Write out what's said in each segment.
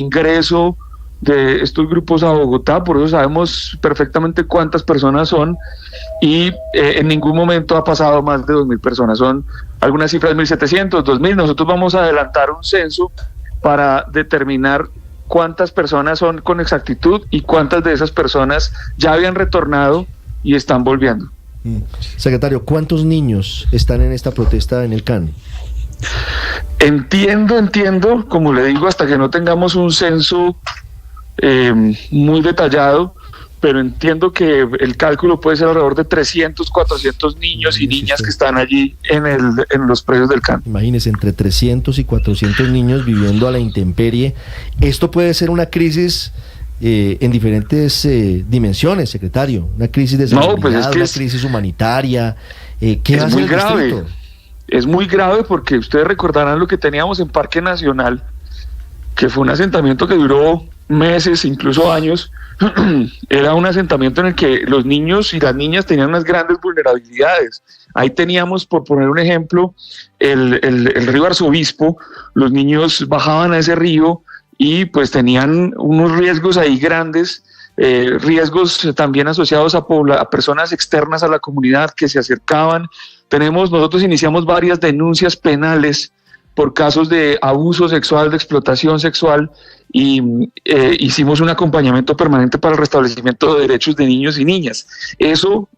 ingreso de estos grupos a Bogotá, por eso sabemos perfectamente cuántas personas son, y en ningún momento ha pasado más de 2.000 personas, son algunas cifras 1.700, 2.000, nosotros vamos a adelantar un censo para determinar cuántas personas son con exactitud y cuántas de esas personas ya habían retornado y están volviendo. Secretario, ¿cuántos niños están en esta protesta en el CAN? Entiendo, como le digo, hasta que no tengamos un censo muy detallado, pero entiendo que el cálculo puede ser alrededor de 300, 400 niños y niñas que están allí en los predios del CAN. Imagínese, entre 300 y 400 niños viviendo a la intemperie. Esto puede ser una crisis en diferentes dimensiones, secretario. Una crisis de seguridad, una crisis humanitaria. ¿Qué va a hacer el distrito? Es muy grave porque ustedes recordarán lo que teníamos en Parque Nacional, que fue un asentamiento que duró meses, incluso años. Era un asentamiento en el que los niños y las niñas tenían unas grandes vulnerabilidades. Ahí teníamos, por poner un ejemplo, el río Arzobispo. Los niños bajaban a ese río y pues tenían unos riesgos ahí grandes, riesgos también asociados a personas externas a la comunidad que se acercaban. Nosotros iniciamos varias denuncias penales por casos de abuso sexual, de explotación sexual, y hicimos un acompañamiento permanente para el restablecimiento de derechos de niños y niñas. Esto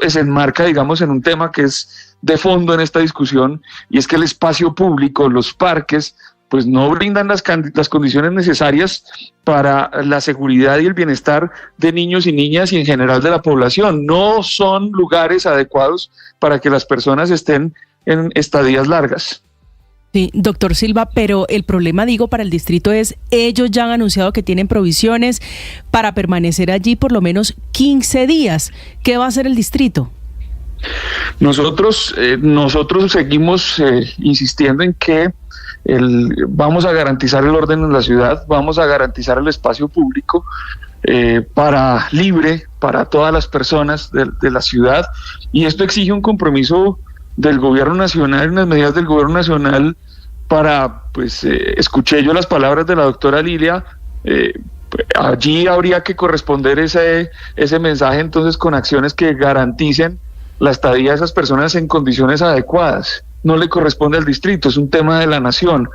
se enmarca, digamos, en un tema que es de fondo en esta discusión, y es que el espacio público, los parques, pues no brindan las condiciones necesarias para la seguridad y el bienestar de niños y niñas y en general de la población. No son lugares adecuados para que las personas estén en estadías largas. Sí, doctor Silva, pero el problema, digo, para el distrito es, ellos ya han anunciado que tienen provisiones para permanecer allí por lo menos 15 días. ¿Qué va a hacer el distrito? Nosotros seguimos insistiendo en que vamos a garantizar el orden en la ciudad, vamos a garantizar el espacio público libre para todas las personas de la ciudad, y esto exige un compromiso del gobierno nacional, unas medidas del gobierno nacional escuché yo las palabras de la doctora Lilia, allí habría que corresponder ese mensaje entonces con acciones que garanticen la estadía de esas personas en condiciones adecuadas. No le corresponde al distrito, es un tema de la nación.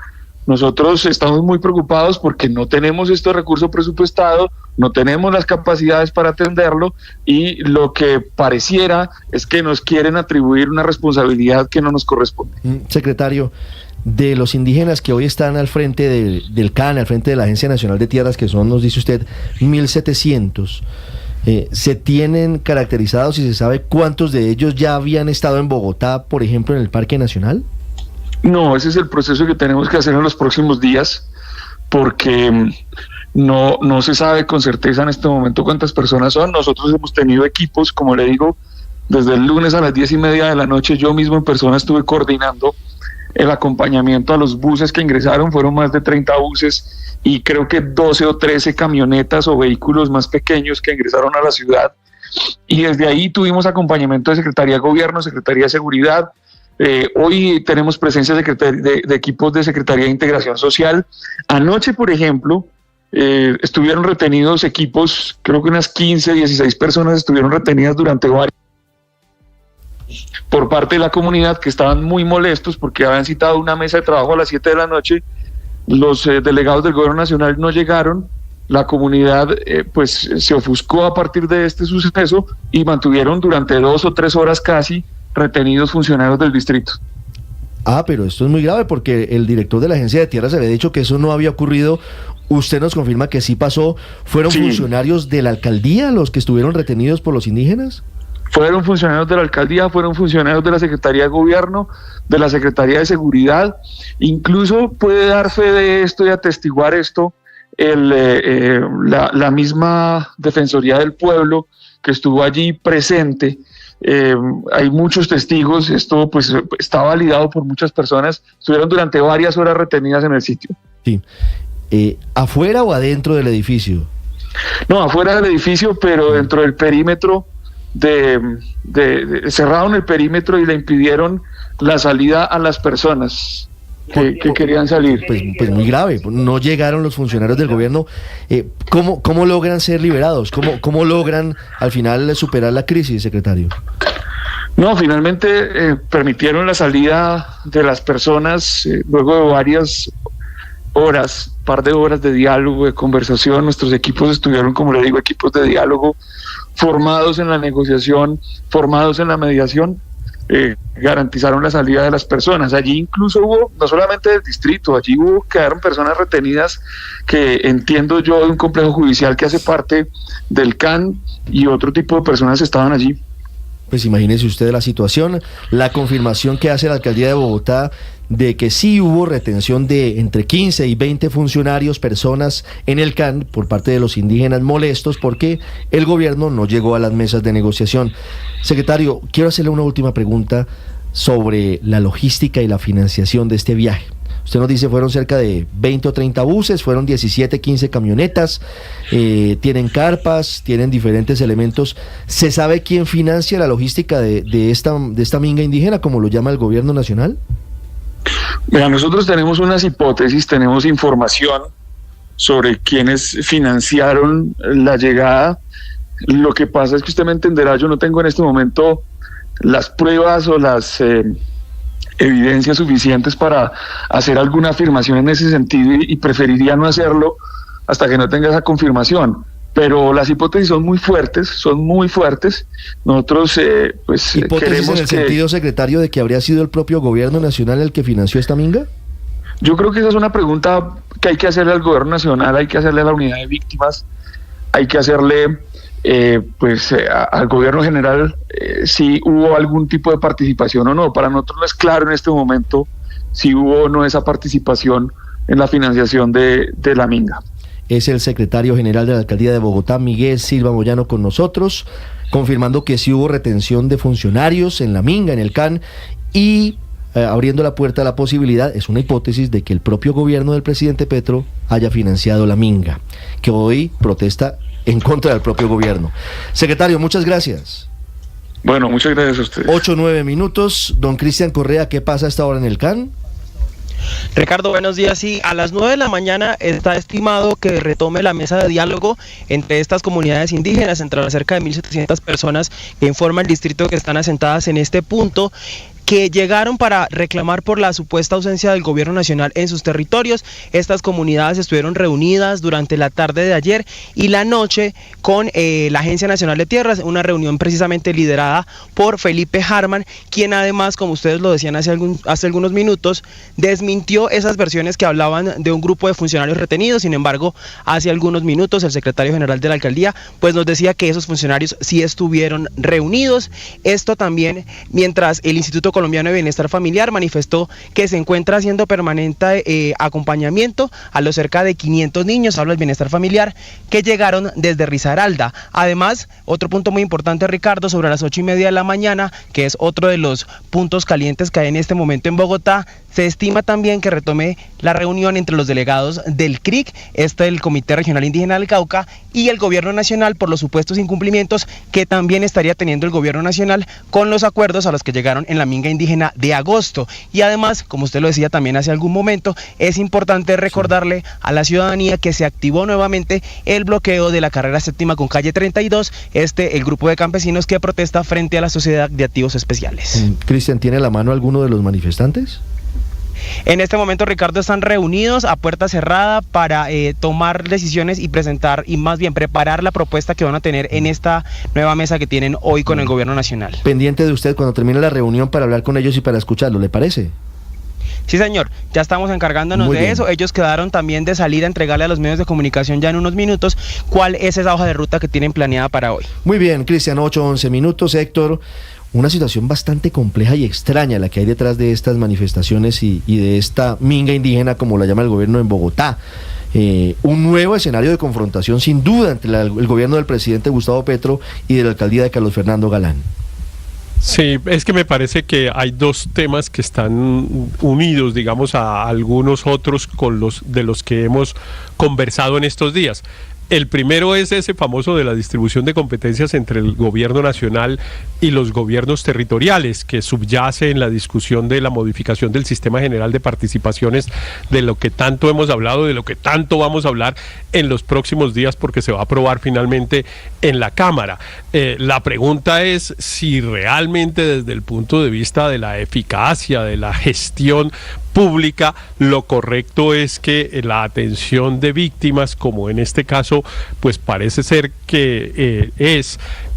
Nosotros estamos muy preocupados porque no tenemos este recurso presupuestado, no tenemos las capacidades para atenderlo, y lo que pareciera es que nos quieren atribuir una responsabilidad que no nos corresponde. Secretario, de los indígenas que hoy están al frente del CAN, al frente de la Agencia Nacional de Tierras, que son, nos dice usted, 1.700, ¿se tienen caracterizados y se sabe cuántos de ellos ya habían estado en Bogotá, por ejemplo, en el Parque Nacional? No, ese es el proceso que tenemos que hacer en los próximos días, porque no se sabe con certeza en este momento cuántas personas son. Nosotros hemos tenido equipos, como le digo, desde el lunes a las 10:30 de la noche, yo mismo en persona estuve coordinando el acompañamiento a los buses que ingresaron. Fueron más de 30 buses y creo que 12 o 13 camionetas o vehículos más pequeños que ingresaron a la ciudad, y desde ahí tuvimos acompañamiento de Secretaría de Gobierno, Secretaría de Seguridad. Hoy tenemos presencia de equipos de Secretaría de Integración Social. Anoche, por ejemplo, estuvieron retenidos equipos, creo que unas 15, 16 personas estuvieron retenidas durante varios por parte de la comunidad, que estaban muy molestos porque habían citado una mesa de trabajo a las 7 de la noche. Los delegados del gobierno nacional no llegaron, la comunidad se ofuscó a partir de este suceso y mantuvieron durante 2 o 3 horas casi retenidos funcionarios del distrito. Pero esto es muy grave porque el director de la Agencia de Tierras había dicho que eso no había ocurrido. Usted nos confirma que sí pasó. ¿Fueron funcionarios de la alcaldía los que estuvieron retenidos por los indígenas? Fueron funcionarios de la alcaldía, fueron funcionarios de la Secretaría de Gobierno, de la Secretaría de Seguridad. Incluso puede dar fe de esto y atestiguar esto la misma Defensoría del Pueblo que estuvo allí presente. Hay muchos testigos, esto pues está validado por muchas personas. Estuvieron durante varias horas retenidas en el sitio. Sí. ¿Afuera o adentro del edificio? No, afuera del edificio, pero dentro del perímetro cerraron el perímetro y le impidieron la salida a las personas. que querían salir. Pues muy grave, no llegaron los funcionarios del gobierno. ¿Cómo logran ser liberados? ¿Cómo logran al final superar la crisis, secretario? No, finalmente permitieron la salida de las personas luego de varias horas, par de horas de diálogo, de conversación. Nuestros equipos estuvieron, como le digo, equipos de diálogo formados en la negociación, formados en la mediación. Garantizaron la salida de las personas. Allí incluso hubo, no solamente del distrito, allí quedaron personas retenidas que entiendo yo de un complejo judicial que hace parte del CAN, y otro tipo de personas estaban allí. Pues imagínese usted la situación, la confirmación que hace la alcaldía de Bogotá de que sí hubo retención de entre 15 y 20 funcionarios, personas en el CAN por parte de los indígenas molestos porque el gobierno no llegó a las mesas de negociación. Secretario, quiero hacerle una última pregunta sobre la logística y la financiación de este viaje. Usted nos dice fueron cerca de 20 o 30 buses, fueron 17, 15 camionetas, tienen carpas, tienen diferentes elementos. ¿Se sabe quién financia la logística de esta minga indígena, como lo llama el gobierno nacional? Mira, nosotros tenemos unas hipótesis, tenemos información sobre quienes financiaron la llegada. Lo que pasa es que usted me entenderá, yo no tengo en este momento las pruebas o las evidencias suficientes para hacer alguna afirmación en ese sentido, y preferiría no hacerlo hasta que no tenga esa confirmación. Pero las hipótesis son muy fuertes, Nosotros ¿hipótesis en el sentido, secretario, de que habría sido el propio gobierno nacional el que financió esta minga? Yo creo que esa es una pregunta que hay que hacerle al gobierno nacional, hay que hacerle a la unidad de víctimas, hay que hacerle al gobierno general si hubo algún tipo de participación o no. Para nosotros no es claro en este momento si hubo o no esa participación en la financiación de la minga. Es el secretario general de la alcaldía de Bogotá, Miguel Silva Moyano, con nosotros, confirmando que sí hubo retención de funcionarios en la minga, en el CAN, y abriendo la puerta a la posibilidad, es una hipótesis, de que el propio gobierno del presidente Petro haya financiado la minga, que hoy protesta en contra del propio gobierno. Secretario, muchas gracias. Bueno, muchas gracias a ustedes. 8-9 minutos. Don Cristian Correa, ¿qué pasa a esta hora en el CAN? Ricardo, buenos días. Sí, a las 9 de la mañana está estimado que retome la mesa de diálogo entre estas comunidades indígenas, entre las cerca de 1.700 personas que informa el distrito que están asentadas en este punto, que llegaron para reclamar por la supuesta ausencia del gobierno nacional en sus territorios. Estas comunidades estuvieron reunidas durante la tarde de ayer y la noche con la Agencia Nacional de Tierras, una reunión precisamente liderada por Felipe Harman, quien además, como ustedes lo decían hace algunos minutos, desmintió esas versiones que hablaban de un grupo de funcionarios retenidos. Sin embargo, hace algunos minutos el secretario general de la alcaldía pues nos decía que esos funcionarios sí estuvieron reunidos. Esto también mientras el Instituto Colombiano de Bienestar Familiar manifestó que se encuentra haciendo permanente acompañamiento a los cerca de 500 niños, habla el Bienestar Familiar, que llegaron desde Risaralda. Además, otro punto muy importante, Ricardo, sobre las 8:30 de la mañana, que es otro de los puntos calientes que hay en este momento en Bogotá, se estima también que retome la reunión entre los delegados del CRIC, el Comité Regional Indígena del Cauca, y el Gobierno Nacional por los supuestos incumplimientos que también estaría teniendo el Gobierno Nacional con los acuerdos a los que llegaron en la minga indígena de agosto. Y además, como usted lo decía también hace algún momento, es importante recordarle a la ciudadanía que se activó nuevamente el bloqueo de la carrera séptima con calle 32, el grupo de campesinos que protesta frente a la Sociedad de Activos Especiales. Cristian, ¿tiene a la mano alguno de los manifestantes? En este momento, Ricardo, están reunidos a puerta cerrada para tomar decisiones y presentar, y más bien preparar la propuesta que van a tener en esta nueva mesa que tienen hoy con el gobierno nacional. Pendiente de usted cuando termine la reunión para hablar con ellos y para escucharlo, ¿le parece? Sí, señor, ya estamos encargándonos de eso. Ellos quedaron también de salir a entregarle a los medios de comunicación ya en unos minutos cuál es esa hoja de ruta que tienen planeada para hoy. Muy bien, Cristian, 8-11 minutos. Héctor, una situación bastante compleja y extraña la que hay detrás de estas manifestaciones y de esta minga indígena, como la llama el gobierno en Bogotá. Un nuevo escenario de confrontación sin duda entre el gobierno del presidente Gustavo Petro y de la alcaldía de Carlos Fernando Galán. Sí, es que me parece que hay dos temas que están unidos, digamos, a algunos otros de los que hemos conversado en estos días. El primero es ese famoso de la distribución de competencias entre el gobierno nacional y los gobiernos territoriales, que subyace en la discusión de la modificación del sistema general de participaciones, de lo que tanto hemos hablado, de lo que tanto vamos a hablar en los próximos días, porque se va a aprobar finalmente en la Cámara. La pregunta es si realmente desde el punto de vista de la eficacia, de la gestión pública, lo correcto es que la atención de víctimas, como en este caso, pues parece ser que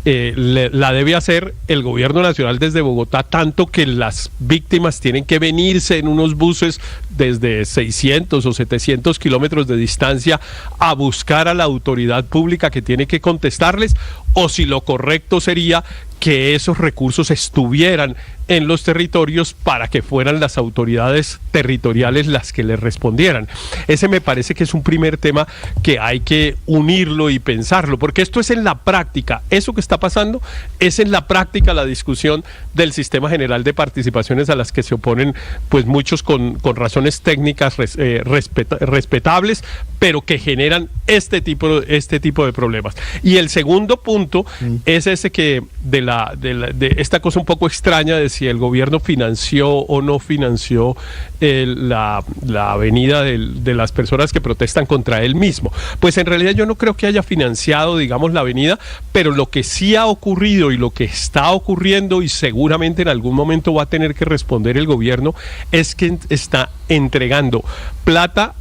la debe hacer el gobierno nacional desde Bogotá, tanto que las víctimas tienen que venirse en unos buses desde 600 o 700 kilómetros de distancia a buscar a la autoridad pública que tiene que contestarles, o si lo correcto sería que esos recursos estuvieran en los territorios para que fueran las autoridades territoriales las que les respondieran. Ese me parece que es un primer tema que hay que unirlo y pensarlo, porque esto es en la práctica, eso que está pasando es en la práctica la discusión del sistema general de participaciones a las que se oponen pues muchos con razones técnicas respetables, pero que generan este tipo de problemas. Y el segundo punto es ese que de esta cosa un poco extraña de si el gobierno financió o no financió la avenida de las personas que protestan contra él mismo. Pues en realidad yo no creo que haya financiado, digamos, la avenida, pero lo que sí ha ocurrido y lo que está ocurriendo, y seguramente en algún momento va a tener que responder el gobierno, es que está entregando plata,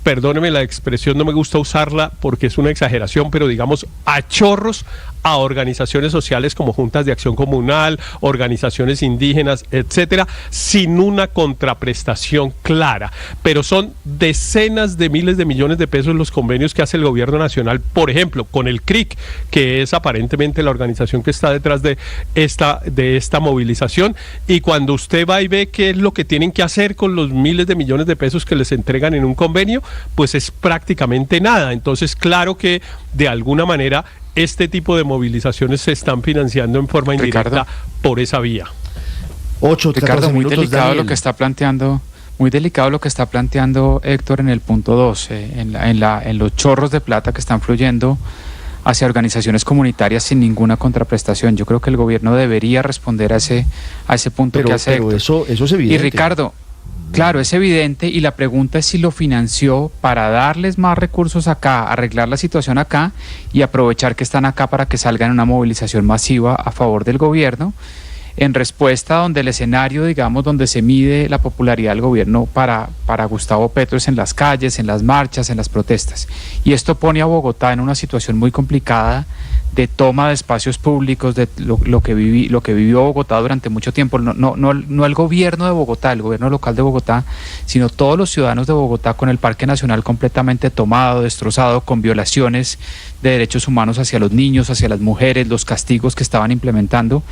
perdóneme la expresión, no me gusta usarla porque es una exageración, pero digamos a chorros a organizaciones sociales como juntas de acción comunal, organizaciones indígenas, etcétera, sin una contraprestación clara. Pero son decenas de miles de millones de pesos los convenios que hace el gobierno nacional, por ejemplo, con el CRIC, que es aparentemente la organización que está detrás de esta movilización, y cuando usted va y ve qué es lo que tienen que hacer con los miles de millones de pesos que les entregan en un convenio, pues es prácticamente nada. Entonces, claro que de alguna manera este tipo de movilizaciones se están financiando en forma indirecta, Ricardo, por esa vía. Ricardo, muy delicado lo que está planteando, Héctor en el punto 12, en los chorros de plata que están fluyendo hacia organizaciones comunitarias sin ninguna contraprestación. Yo creo que el gobierno debería responder a ese punto que hace Héctor. Eso es evidente. Y Ricardo, claro, es evidente, y la pregunta es si lo financió para darles más recursos acá, arreglar la situación acá y aprovechar que están acá para que salgan en una movilización masiva a favor del gobierno, en respuesta donde el escenario, digamos, donde se mide la popularidad del gobierno para Gustavo Petro es en las calles, en las marchas, en las protestas. Y esto pone a Bogotá en una situación muy complicada de toma de espacios públicos, de lo que vivió Bogotá durante mucho tiempo, no el gobierno de Bogotá, el gobierno local de Bogotá, sino todos los ciudadanos de Bogotá, con el Parque Nacional completamente tomado, destrozado, con violaciones de derechos humanos hacia los niños, hacia las mujeres, los castigos que estaban implementando,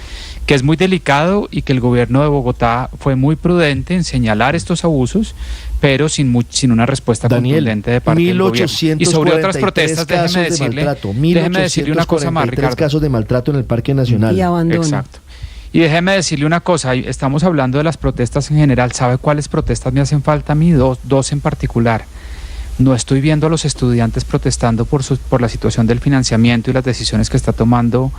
que es muy delicado, y que el gobierno de Bogotá fue muy prudente en señalar estos abusos, pero sin una respuesta contundente de parte del gobierno. Y sobre otras protestas, déjeme decirle una cosa más, Ricardo. Casos de maltrato en el Parque Nacional. Y abandono. Exacto. Y déjeme decirle una cosa, estamos hablando de las protestas en general. ¿Sabe cuáles protestas me hacen falta a mí? Dos en particular. No estoy viendo a los estudiantes protestando por la situación del financiamiento y las decisiones que está tomando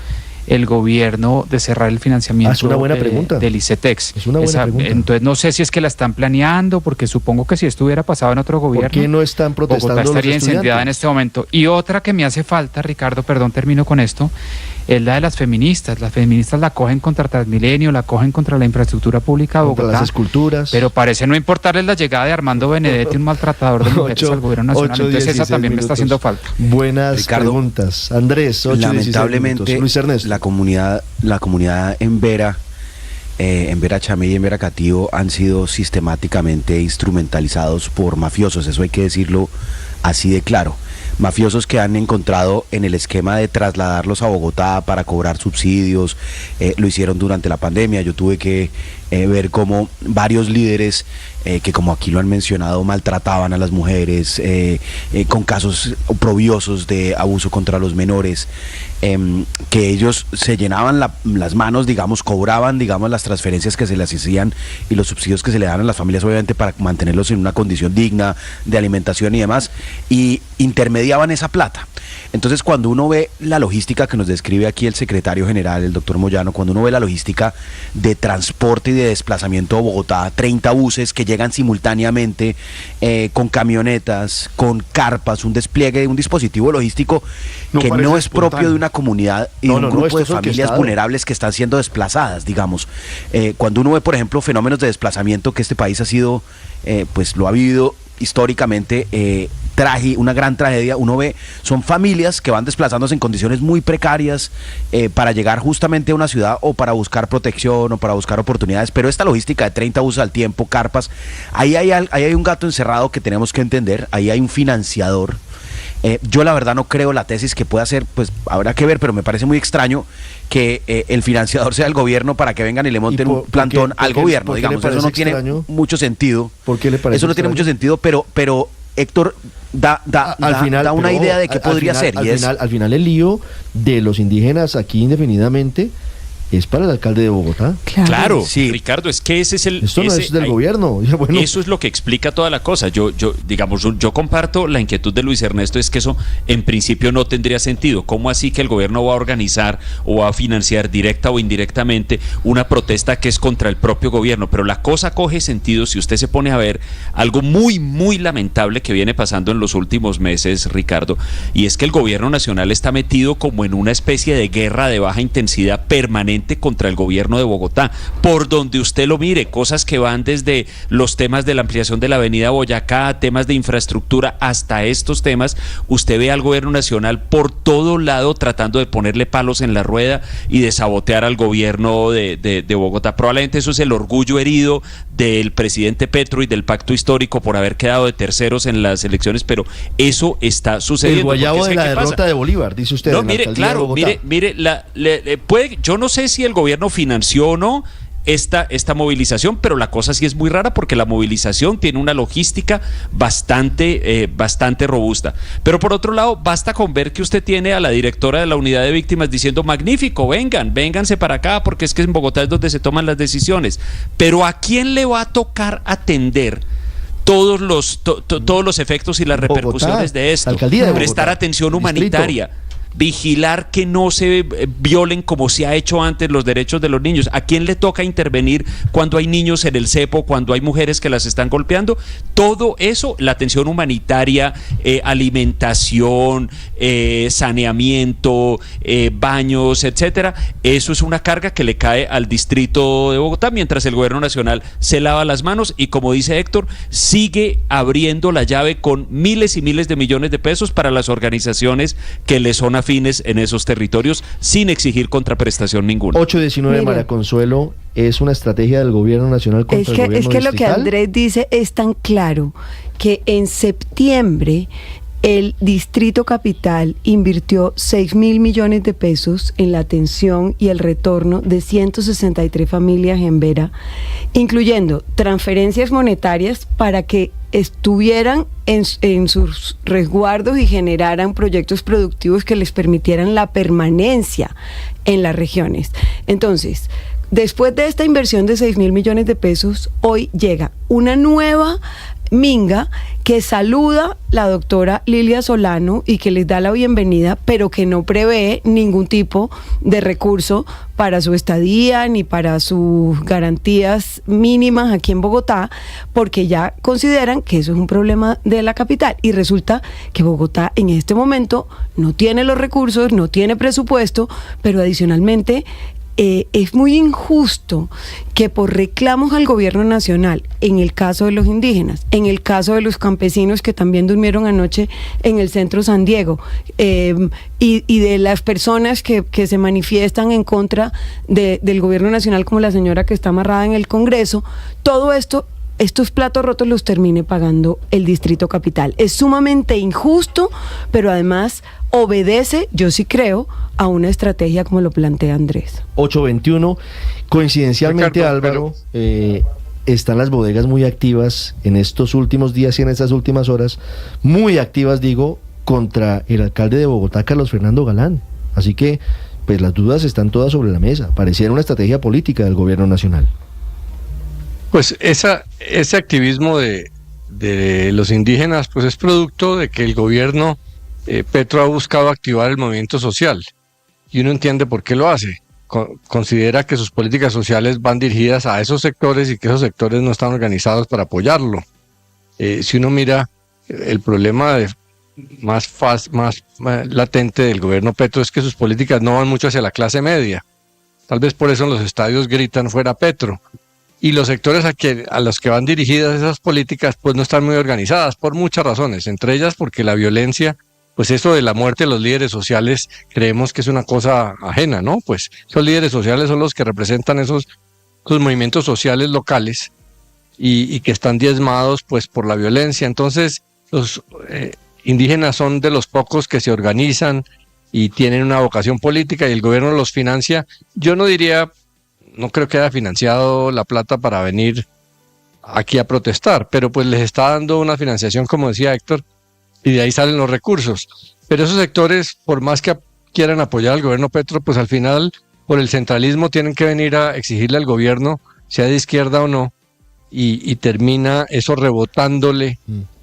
el gobierno de cerrar el financiamiento es una buena pregunta. Del ICETEX. Es una buena pregunta. Entonces no sé si es que la están planeando, porque supongo que si esto hubiera pasado en otro gobierno, ¿por qué no están protestando Bogotá estaría los estudiantes? incendiada en este momento. Y otra que me hace falta, Ricardo, perdón, termino con esto, es la de las feministas. Las feministas la cogen contra Transmilenio, la cogen contra la infraestructura pública de Bogotá, contra las esculturas, pero parece no importarles la llegada de Armando Benedetti, un maltratador de mujeres, al gobierno nacional. Entonces esa también me está haciendo falta. Buenas Ricardo, preguntas. Andrés, 8, lamentablemente Luis Ernesto. La comunidad en Vera Chamé y en Vera Catío han sido sistemáticamente instrumentalizados por mafiosos, eso hay que decirlo así de claro. Mafiosos que han encontrado en el esquema de trasladarlos a Bogotá para cobrar subsidios, lo hicieron durante la pandemia. Yo tuve que ver cómo varios líderes que, como aquí lo han mencionado, maltrataban a las mujeres, con casos oprobiosos de abuso contra los menores, que ellos se llenaban las manos, digamos, cobraban, digamos, las transferencias que se les hacían y los subsidios que se le dan a las familias, obviamente para mantenerlos en una condición digna de alimentación y demás, y intermediaban esa plata. Entonces, cuando uno ve la logística que nos describe aquí el secretario general, el doctor Moyano, cuando uno ve la logística de transporte y de desplazamiento a Bogotá, 30 buses que llegan simultáneamente, con camionetas, con carpas, un despliegue, un dispositivo logístico que no es propio de una comunidad y un grupo de familias vulnerables que están siendo desplazadas, digamos. Cuando uno ve, por ejemplo, fenómenos de desplazamiento que este país ha sido, pues lo ha vivido históricamente, una gran tragedia, uno ve, son familias que van desplazándose en condiciones muy precarias para llegar justamente a una ciudad o para buscar protección o para buscar oportunidades, pero esta logística de 30 buses al tiempo, carpas, ahí hay un gato encerrado que tenemos que entender, ahí hay un financiador. Yo la verdad no creo la tesis que pueda ser, pues habrá que ver, pero me parece muy extraño que el financiador sea el gobierno para que vengan y le monten un plantón al gobierno, digamos, eso no tiene mucho sentido. ¿Por qué le parece eso no tiene mucho sentido, pero Héctor da una idea de qué podría ser. Al final el lío de los indígenas aquí indefinidamente es para el alcalde de Bogotá. Claro, sí. Ricardo, es que ese es el... Esto no es del gobierno. Bueno. Eso es lo que explica toda la cosa. Yo comparto la inquietud de Luis Ernesto, es que eso en principio no tendría sentido. ¿Cómo así que el gobierno va a organizar o va a financiar directa o indirectamente una protesta que es contra el propio gobierno? Pero la cosa coge sentido si usted se pone a ver algo muy, muy lamentable que viene pasando en los últimos meses, Ricardo, y es que el gobierno nacional está metido como en una especie de guerra de baja intensidad permanente contra el gobierno de Bogotá, por donde usted lo mire, cosas que van desde los temas de la ampliación de la avenida Boyacá, temas de infraestructura, hasta estos temas. Usted ve al gobierno nacional por todo lado tratando de ponerle palos en la rueda y de sabotear al gobierno de Bogotá. Probablemente eso es el orgullo herido del presidente Petro y del pacto histórico por haber quedado de terceros en las elecciones, pero eso está sucediendo. El guayabo de la derrota de Bolívar, dice usted. No, mire, claro, mire, yo no sé si el gobierno financió o no esta movilización, pero la cosa sí es muy rara porque la movilización tiene una logística bastante robusta. Pero por otro lado, basta con ver que usted tiene a la directora de la unidad de víctimas diciendo: magnífico, vénganse para acá, porque es que en Bogotá es donde se toman las decisiones. Pero ¿a quién le va a tocar atender todos los efectos y las repercusiones de esto? Prestar atención humanitaria, vigilar que no se violen, como se ha hecho antes, los derechos de los niños. ¿A quién le toca intervenir cuando hay niños en el cepo, cuando hay mujeres que las están golpeando? Todo eso, la atención humanitaria, alimentación, saneamiento, baños, etcétera, eso es una carga que le cae al distrito de Bogotá, mientras el gobierno nacional se lava las manos y, como dice Héctor, sigue abriendo la llave con miles y miles de millones de pesos para las organizaciones que le son afines en esos territorios, sin exigir contraprestación ninguna. 819, María Consuelo, ¿es una estrategia del gobierno nacional contra el gobierno distrital? Es que lo que Andrés dice es tan claro que en septiembre el Distrito Capital invirtió 6.000 millones de pesos en la atención y el retorno de 163 familias en Vera, incluyendo transferencias monetarias para que estuvieran en sus resguardos y generaran proyectos productivos que les permitieran la permanencia en las regiones. Entonces, después de esta inversión de 6.000 millones de pesos, hoy llega una nueva minga que saluda la doctora Lilia Solano y que les da la bienvenida, pero que no prevé ningún tipo de recurso para su estadía ni para sus garantías mínimas aquí en Bogotá, porque ya consideran que eso es un problema de la capital, y resulta que Bogotá en este momento no tiene los recursos, no tiene presupuesto, pero adicionalmente es muy injusto que por reclamos al gobierno nacional, en el caso de los indígenas, en el caso de los campesinos que también durmieron anoche en el centro San Diego, y de las personas que se manifiestan en contra del gobierno nacional, como la señora que está amarrada en el Congreso, todo esto, estos platos rotos los termine pagando el Distrito Capital. Es sumamente injusto, pero además obedece, yo sí creo, a una estrategia como lo plantea Andrés. 821, coincidencialmente, Ricardo, Álvaro, están las bodegas muy activas en estos últimos días y en estas últimas horas, muy activas, digo, contra el alcalde de Bogotá, Carlos Fernando Galán. Así que, pues las dudas están todas sobre la mesa. Pareciera una estrategia política del gobierno nacional. Pues ese activismo de los indígenas, pues es producto de que el gobierno Petro ha buscado activar el movimiento social y uno entiende por qué lo hace. Considera que sus políticas sociales van dirigidas a esos sectores y que esos sectores no están organizados para apoyarlo. Si uno mira el problema más latente del gobierno Petro es que sus políticas no van mucho hacia la clase media. Tal vez por eso en los estadios gritan fuera Petro. Y los sectores a los que van dirigidas esas políticas pues no están muy organizadas por muchas razones, entre ellas porque la violencia, pues eso de la muerte de los líderes sociales creemos que es una cosa ajena, ¿no? Pues esos líderes sociales son los que representan esos movimientos sociales locales y que están diezmados pues por la violencia. Entonces los indígenas son de los pocos que se organizan y tienen una vocación política y el gobierno los financia. Yo no creo que haya financiado la plata para venir aquí a protestar, pero pues les está dando una financiación, como decía Héctor, y de ahí salen los recursos. Pero esos sectores, por más que quieran apoyar al gobierno Petro, pues al final, por el centralismo, tienen que venir a exigirle al gobierno, sea de izquierda o no, y termina eso rebotándole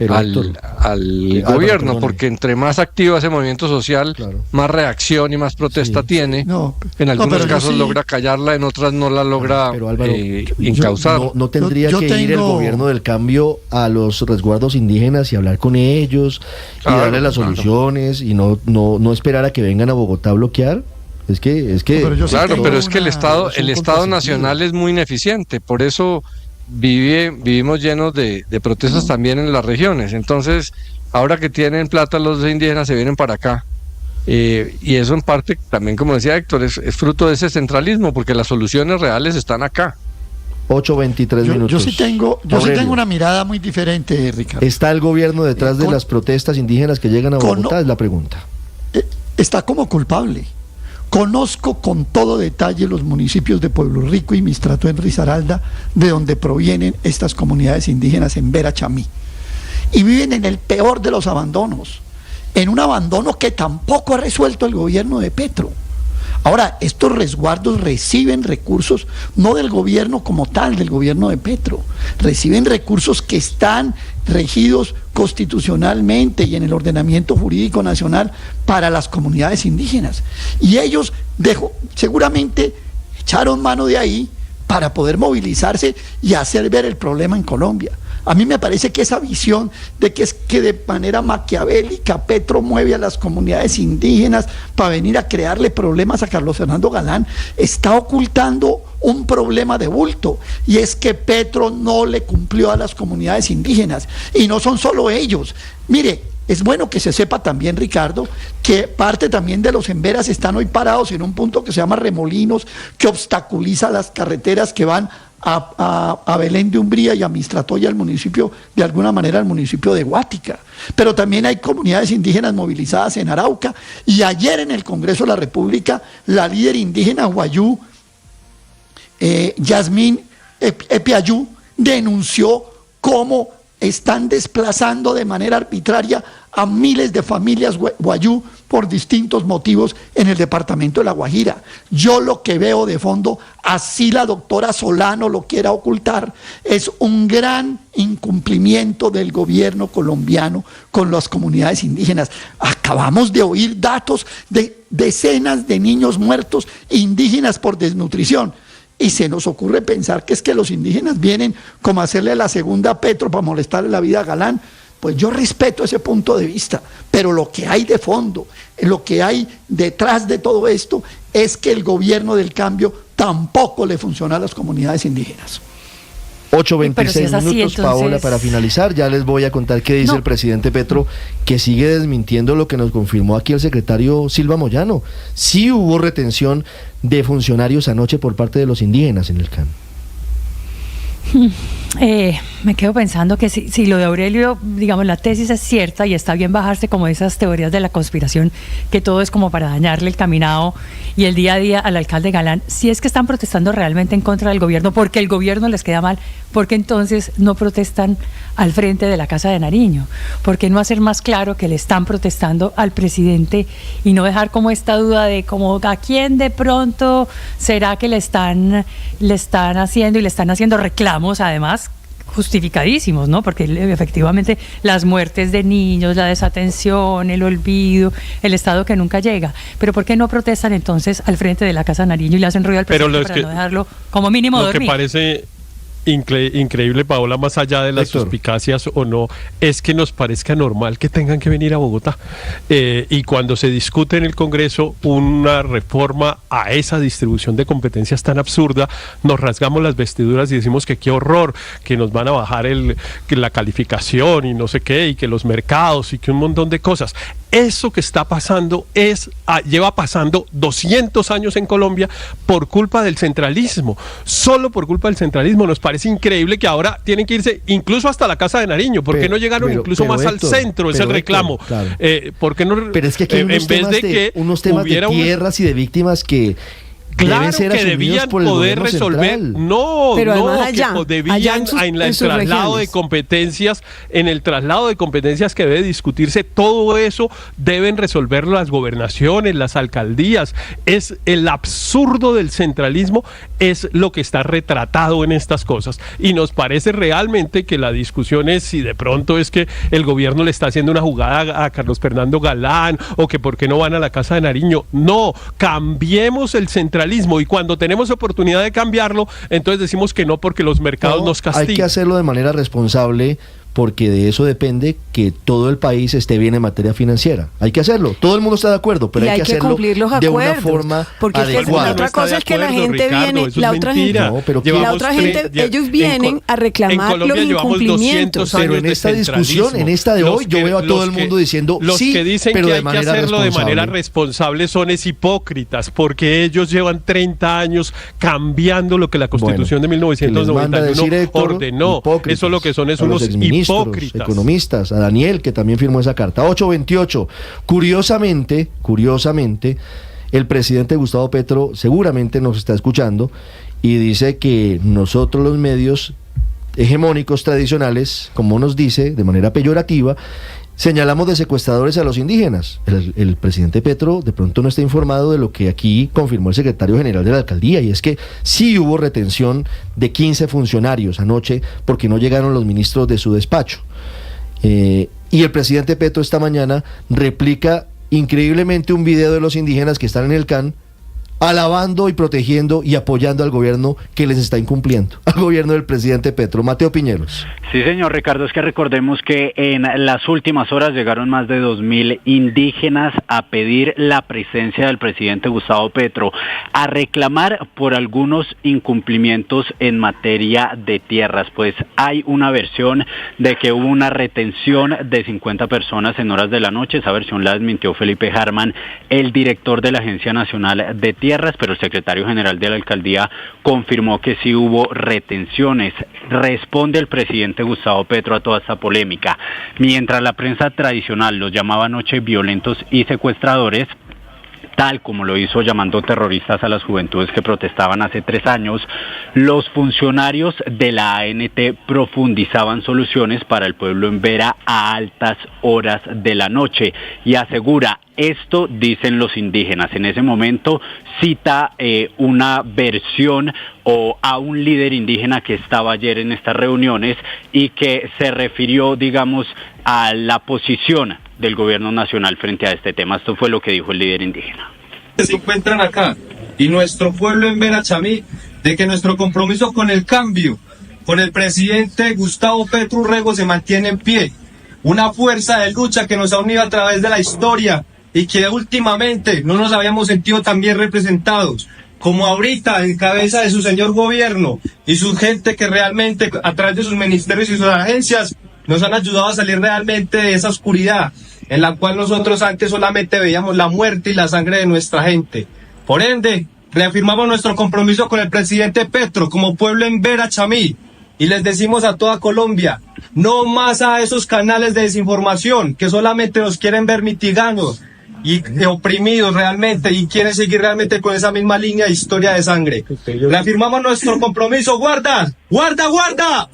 al gobierno, porque entre más activo ese movimiento social, más reacción y más protesta tiene. En algunos casos logra callarla, en otras no la logra encauzar. No tendría que ir el gobierno del cambio a los resguardos indígenas y hablar con ellos y darle las soluciones y no esperar a que vengan a Bogotá a bloquear. Es que pero es que el Estado Nacional es muy ineficiente, por eso vivimos llenos de protestas también en las regiones. Entonces, ahora que tienen plata los indígenas se vienen para acá. Y eso en parte, también como decía Héctor, es fruto de ese centralismo, porque las soluciones reales están acá. 8:23 minutos. Yo sí tengo una mirada muy diferente, Ricardo. ¿Está el gobierno detrás de las protestas indígenas que llegan a Bogotá? Es la pregunta. Está como culpable. Conozco con todo detalle los municipios de Pueblo Rico y Mistrato en Risaralda, de donde provienen estas comunidades indígenas en Vera Chamí. Y viven en el peor de los abandonos, en un abandono que tampoco ha resuelto el gobierno de Petro. Ahora, estos resguardos reciben recursos, no del gobierno como tal, del gobierno de Petro, reciben recursos que están regidos constitucionalmente y en el ordenamiento jurídico nacional para las comunidades indígenas. Y ellos seguramente echaron mano de ahí para poder movilizarse y hacer ver el problema en Colombia. A mí me parece que esa visión de que es que de manera maquiavélica Petro mueve a las comunidades indígenas para venir a crearle problemas a Carlos Fernando Galán está ocultando un problema de bulto, y es que Petro no le cumplió a las comunidades indígenas, y no son solo ellos. Mire, es bueno que se sepa también, Ricardo, que parte también de los emberas están hoy parados en un punto que se llama Remolinos, que obstaculiza las carreteras que van a Belén de Umbría y a Mistratoya, al municipio, de alguna manera al municipio de Guática. Pero también hay comunidades indígenas movilizadas en Arauca, y ayer en el Congreso de la República la líder indígena Guayú, Yasmín Epiayú, denunció cómo están desplazando de manera arbitraria a miles de familias guayú por distintos motivos en el departamento de La Guajira. Yo lo que veo de fondo, así la doctora Solano lo quiera ocultar, es un gran incumplimiento del gobierno colombiano con las comunidades indígenas. Acabamos de oír datos de decenas de niños muertos indígenas por desnutrición. Y se nos ocurre pensar que es que los indígenas vienen como a hacerle la segunda a Petro para molestarle la vida a Galán. Pues yo respeto ese punto de vista, pero lo que hay de fondo, lo que hay detrás de todo esto, es que el gobierno del cambio tampoco le funciona a las comunidades indígenas. 8:26 minutos, Paola, para finalizar. Ya les voy a contar qué dice el presidente Petro, que sigue desmintiendo lo que nos confirmó aquí el secretario Silva Moyano. Sí hubo retención de funcionarios anoche por parte de los indígenas en el CAN. Me quedo pensando que si lo de Aurelio, digamos, la tesis es cierta y está bien bajarse como esas teorías de la conspiración, que todo es como para dañarle el caminado y el día a día al alcalde Galán, si es que están protestando realmente en contra del gobierno porque el gobierno les queda mal, ¿por qué entonces no protestan al frente de la Casa de Nariño? ¿Por qué no hacer más claro que le están protestando al presidente y no dejar como esta duda de como a quién de pronto será que le están haciendo y le están haciendo reclamos, además justificadísimos, ¿no? Porque efectivamente las muertes de niños, la desatención, el olvido, el Estado que nunca llega. Pero ¿por qué no protestan entonces al frente de la Casa de Nariño y le hacen ruido al presidente para no dejarlo como mínimo dormir? Lo que parece increíble, Paola, más allá de las suspicacias o no, es que nos parezca normal que tengan que venir a Bogotá. Y cuando se discute en el Congreso una reforma a esa distribución de competencias tan absurda, nos rasgamos las vestiduras y decimos que qué horror, que nos van a bajar que la calificación y no sé qué, y que los mercados y que un montón de cosas. Eso que está pasando lleva pasando 200 años en Colombia por culpa del centralismo, solo por culpa del centralismo. Nos parece increíble que ahora tienen que irse incluso hasta la Casa de Nariño. ¿Por qué no llegaron incluso más al centro? Es el reclamo. Claro. ¿Por qué no? Pero es que aquí hay unos temas de tierras y de víctimas que claro que debían poder resolver, pero además debían en el traslado de competencias, que debe discutirse, todo eso deben resolverlo las gobernaciones, las alcaldías. Es el absurdo del centralismo, es lo que está retratado en estas cosas, y nos parece realmente que la discusión es si de pronto es que el gobierno le está haciendo una jugada a Carlos Fernando Galán, o que por qué no van a la Casa de Nariño. No, cambiemos el centralismo, y cuando tenemos oportunidad de cambiarlo, entonces decimos que no, porque los mercados nos castigan. Hay que hacerlo de manera responsable, porque de eso depende que todo el país esté bien en materia financiera. Hay que hacerlo, todo el mundo está de acuerdo, pero hay que hacerlo cumplir los de una acuerdos, forma porque adecuada. La otra cosa es que la gente viene, ellos vienen a reclamar los incumplimientos. Pero en esta discusión, en esta de hoy, yo veo a todo el mundo diciendo sí, que dicen pero que de hay que manera hacerlo responsable. de manera responsable son hipócritas, porque ellos llevan 30 años cambiando lo que la Constitución de 1991 ordenó. Eso lo que son es unos hipócritas. Economistas, a Daniel, que también firmó esa carta. 828. Curiosamente, el presidente Gustavo Petro seguramente nos está escuchando y dice que nosotros, los medios hegemónicos tradicionales, como nos dice de manera peyorativa, señalamos de secuestradores a los indígenas. El presidente Petro de pronto no está informado de lo que aquí confirmó el secretario general de la alcaldía, y es que sí hubo retención de 15 funcionarios anoche porque no llegaron los ministros de su despacho. Y el presidente Petro esta mañana replica increíblemente un video de los indígenas que están en el CAN, alabando y protegiendo y apoyando al gobierno que les está incumpliendo, al gobierno del presidente Petro. Mateo Piñeros. Sí, señor Ricardo, es que recordemos que en las últimas horas llegaron más de 2.000 indígenas a pedir la presencia del presidente Gustavo Petro, a reclamar por algunos incumplimientos en materia de tierras. Pues hay una versión de que hubo una retención de 50 personas en horas de la noche. Esa versión la desmintió Felipe Harman, el director de la Agencia Nacional de Tierras, pero el secretario general de la alcaldía confirmó que sí hubo retenciones. Responde el presidente Gustavo Petro a toda esta polémica. Mientras la prensa tradicional los llamaba anoche violentos y secuestradores, tal como lo hizo llamando terroristas a las juventudes que protestaban hace 3 años, los funcionarios de la ANT profundizaban soluciones para el pueblo en Vera a altas horas de la noche, y asegura: esto dicen los indígenas. En ese momento cita una versión o a un líder indígena que estaba ayer en estas reuniones y que se refirió, digamos, a la posición del gobierno nacional frente a este tema. Esto fue lo que dijo el líder indígena. Se encuentran acá, y nuestro pueblo en Vera Chamí, de que nuestro compromiso con el cambio, con el presidente Gustavo Petro Urrego, se mantiene en pie. Una fuerza de lucha que nos ha unido a través de la historia y que últimamente no nos habíamos sentido tan bien representados como ahorita en cabeza de su señor gobierno y su gente que realmente a través de sus ministerios y sus agencias nos han ayudado a salir realmente de esa oscuridad en la cual nosotros antes solamente veíamos la muerte y la sangre de nuestra gente. Por ende, reafirmamos nuestro compromiso con el presidente Petro como pueblo en Vera Chamí, y les decimos a toda Colombia: no más a esos canales de desinformación que solamente nos quieren ver mitigados y oprimidos realmente, y quieren seguir realmente con esa misma línea de historia de sangre. Reafirmamos nuestro compromiso. ¡Guarda! ¡Guarda, guarda!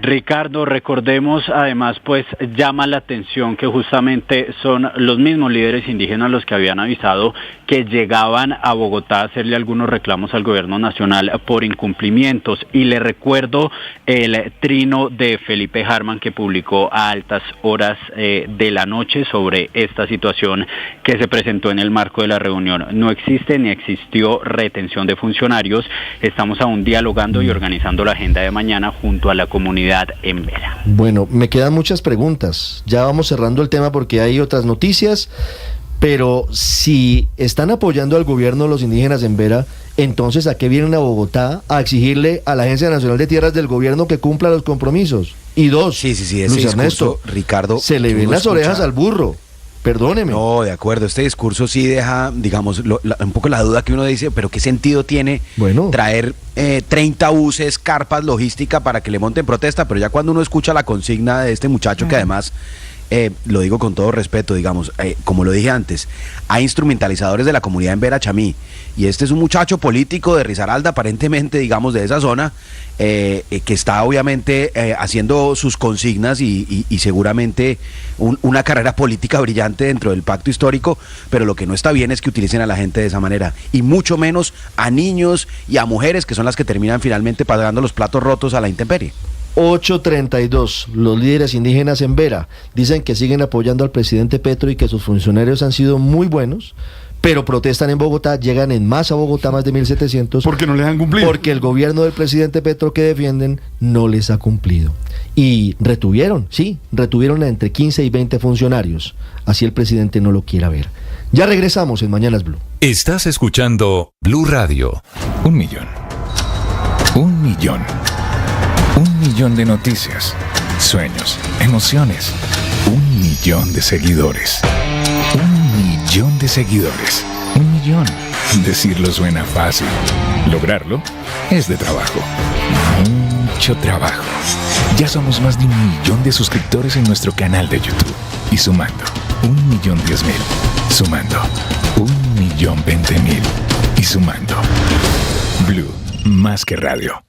Ricardo, recordemos además, pues llama la atención que justamente son los mismos líderes indígenas los que habían avisado que llegaban a Bogotá a hacerle algunos reclamos al gobierno nacional por incumplimientos. Y le recuerdo el trino de Felipe Harman que publicó a altas horas de la noche sobre esta situación que se presentó en el marco de la reunión. No existe ni existió retención de funcionarios. Estamos aún dialogando y organizando la agenda de mañana junto a la comunidad en Vera. Bueno, me quedan muchas preguntas. Ya vamos cerrando el tema porque hay otras noticias, pero si están apoyando al gobierno los indígenas en Vera, entonces ¿a qué vienen a Bogotá a exigirle a la Agencia Nacional de Tierras del gobierno que cumpla los compromisos? Y dos, sí, ese Luis discurso, Ernesto, Ricardo, se le ven las orejas al burro. Perdóneme. No, de acuerdo, este discurso sí deja, digamos, un poco la duda que uno dice, pero ¿qué sentido tiene traer 30 buses, carpas, logística para que le monten protesta? Pero ya cuando uno escucha la consigna de este muchacho, que además, lo digo con todo respeto, digamos, como lo dije antes, hay instrumentalizadores de la comunidad en Vera Chamí, y este es un muchacho político de Risaralda, aparentemente, digamos, de esa zona, que está obviamente haciendo sus consignas y seguramente una carrera política brillante dentro del pacto histórico, pero lo que no está bien es que utilicen a la gente de esa manera, y mucho menos a niños y a mujeres, que son las que terminan finalmente pagando los platos rotos a la intemperie. 8:32, los líderes indígenas en Vera dicen que siguen apoyando al presidente Petro y que sus funcionarios han sido muy buenos, pero protestan en Bogotá, llegan en masa a Bogotá, más de 1.700. Porque no les han cumplido. Porque el gobierno del presidente Petro que defienden no les ha cumplido. Y retuvieron a entre 15 y 20 funcionarios. Así el presidente no lo quiera ver. Ya regresamos en Mañanas Blue. Estás escuchando Blue Radio. 1 millón. 1 millón. 1 millón de noticias, sueños, emociones. 1 millón de seguidores. 1 millón de seguidores. 1 millón. Decirlo suena fácil. Lograrlo es de trabajo. Mucho trabajo. Ya somos más de 1 millón de suscriptores en nuestro canal de YouTube. Y sumando, 1.010.000. Sumando, 1.020.000. Y sumando. Blue, más que radio.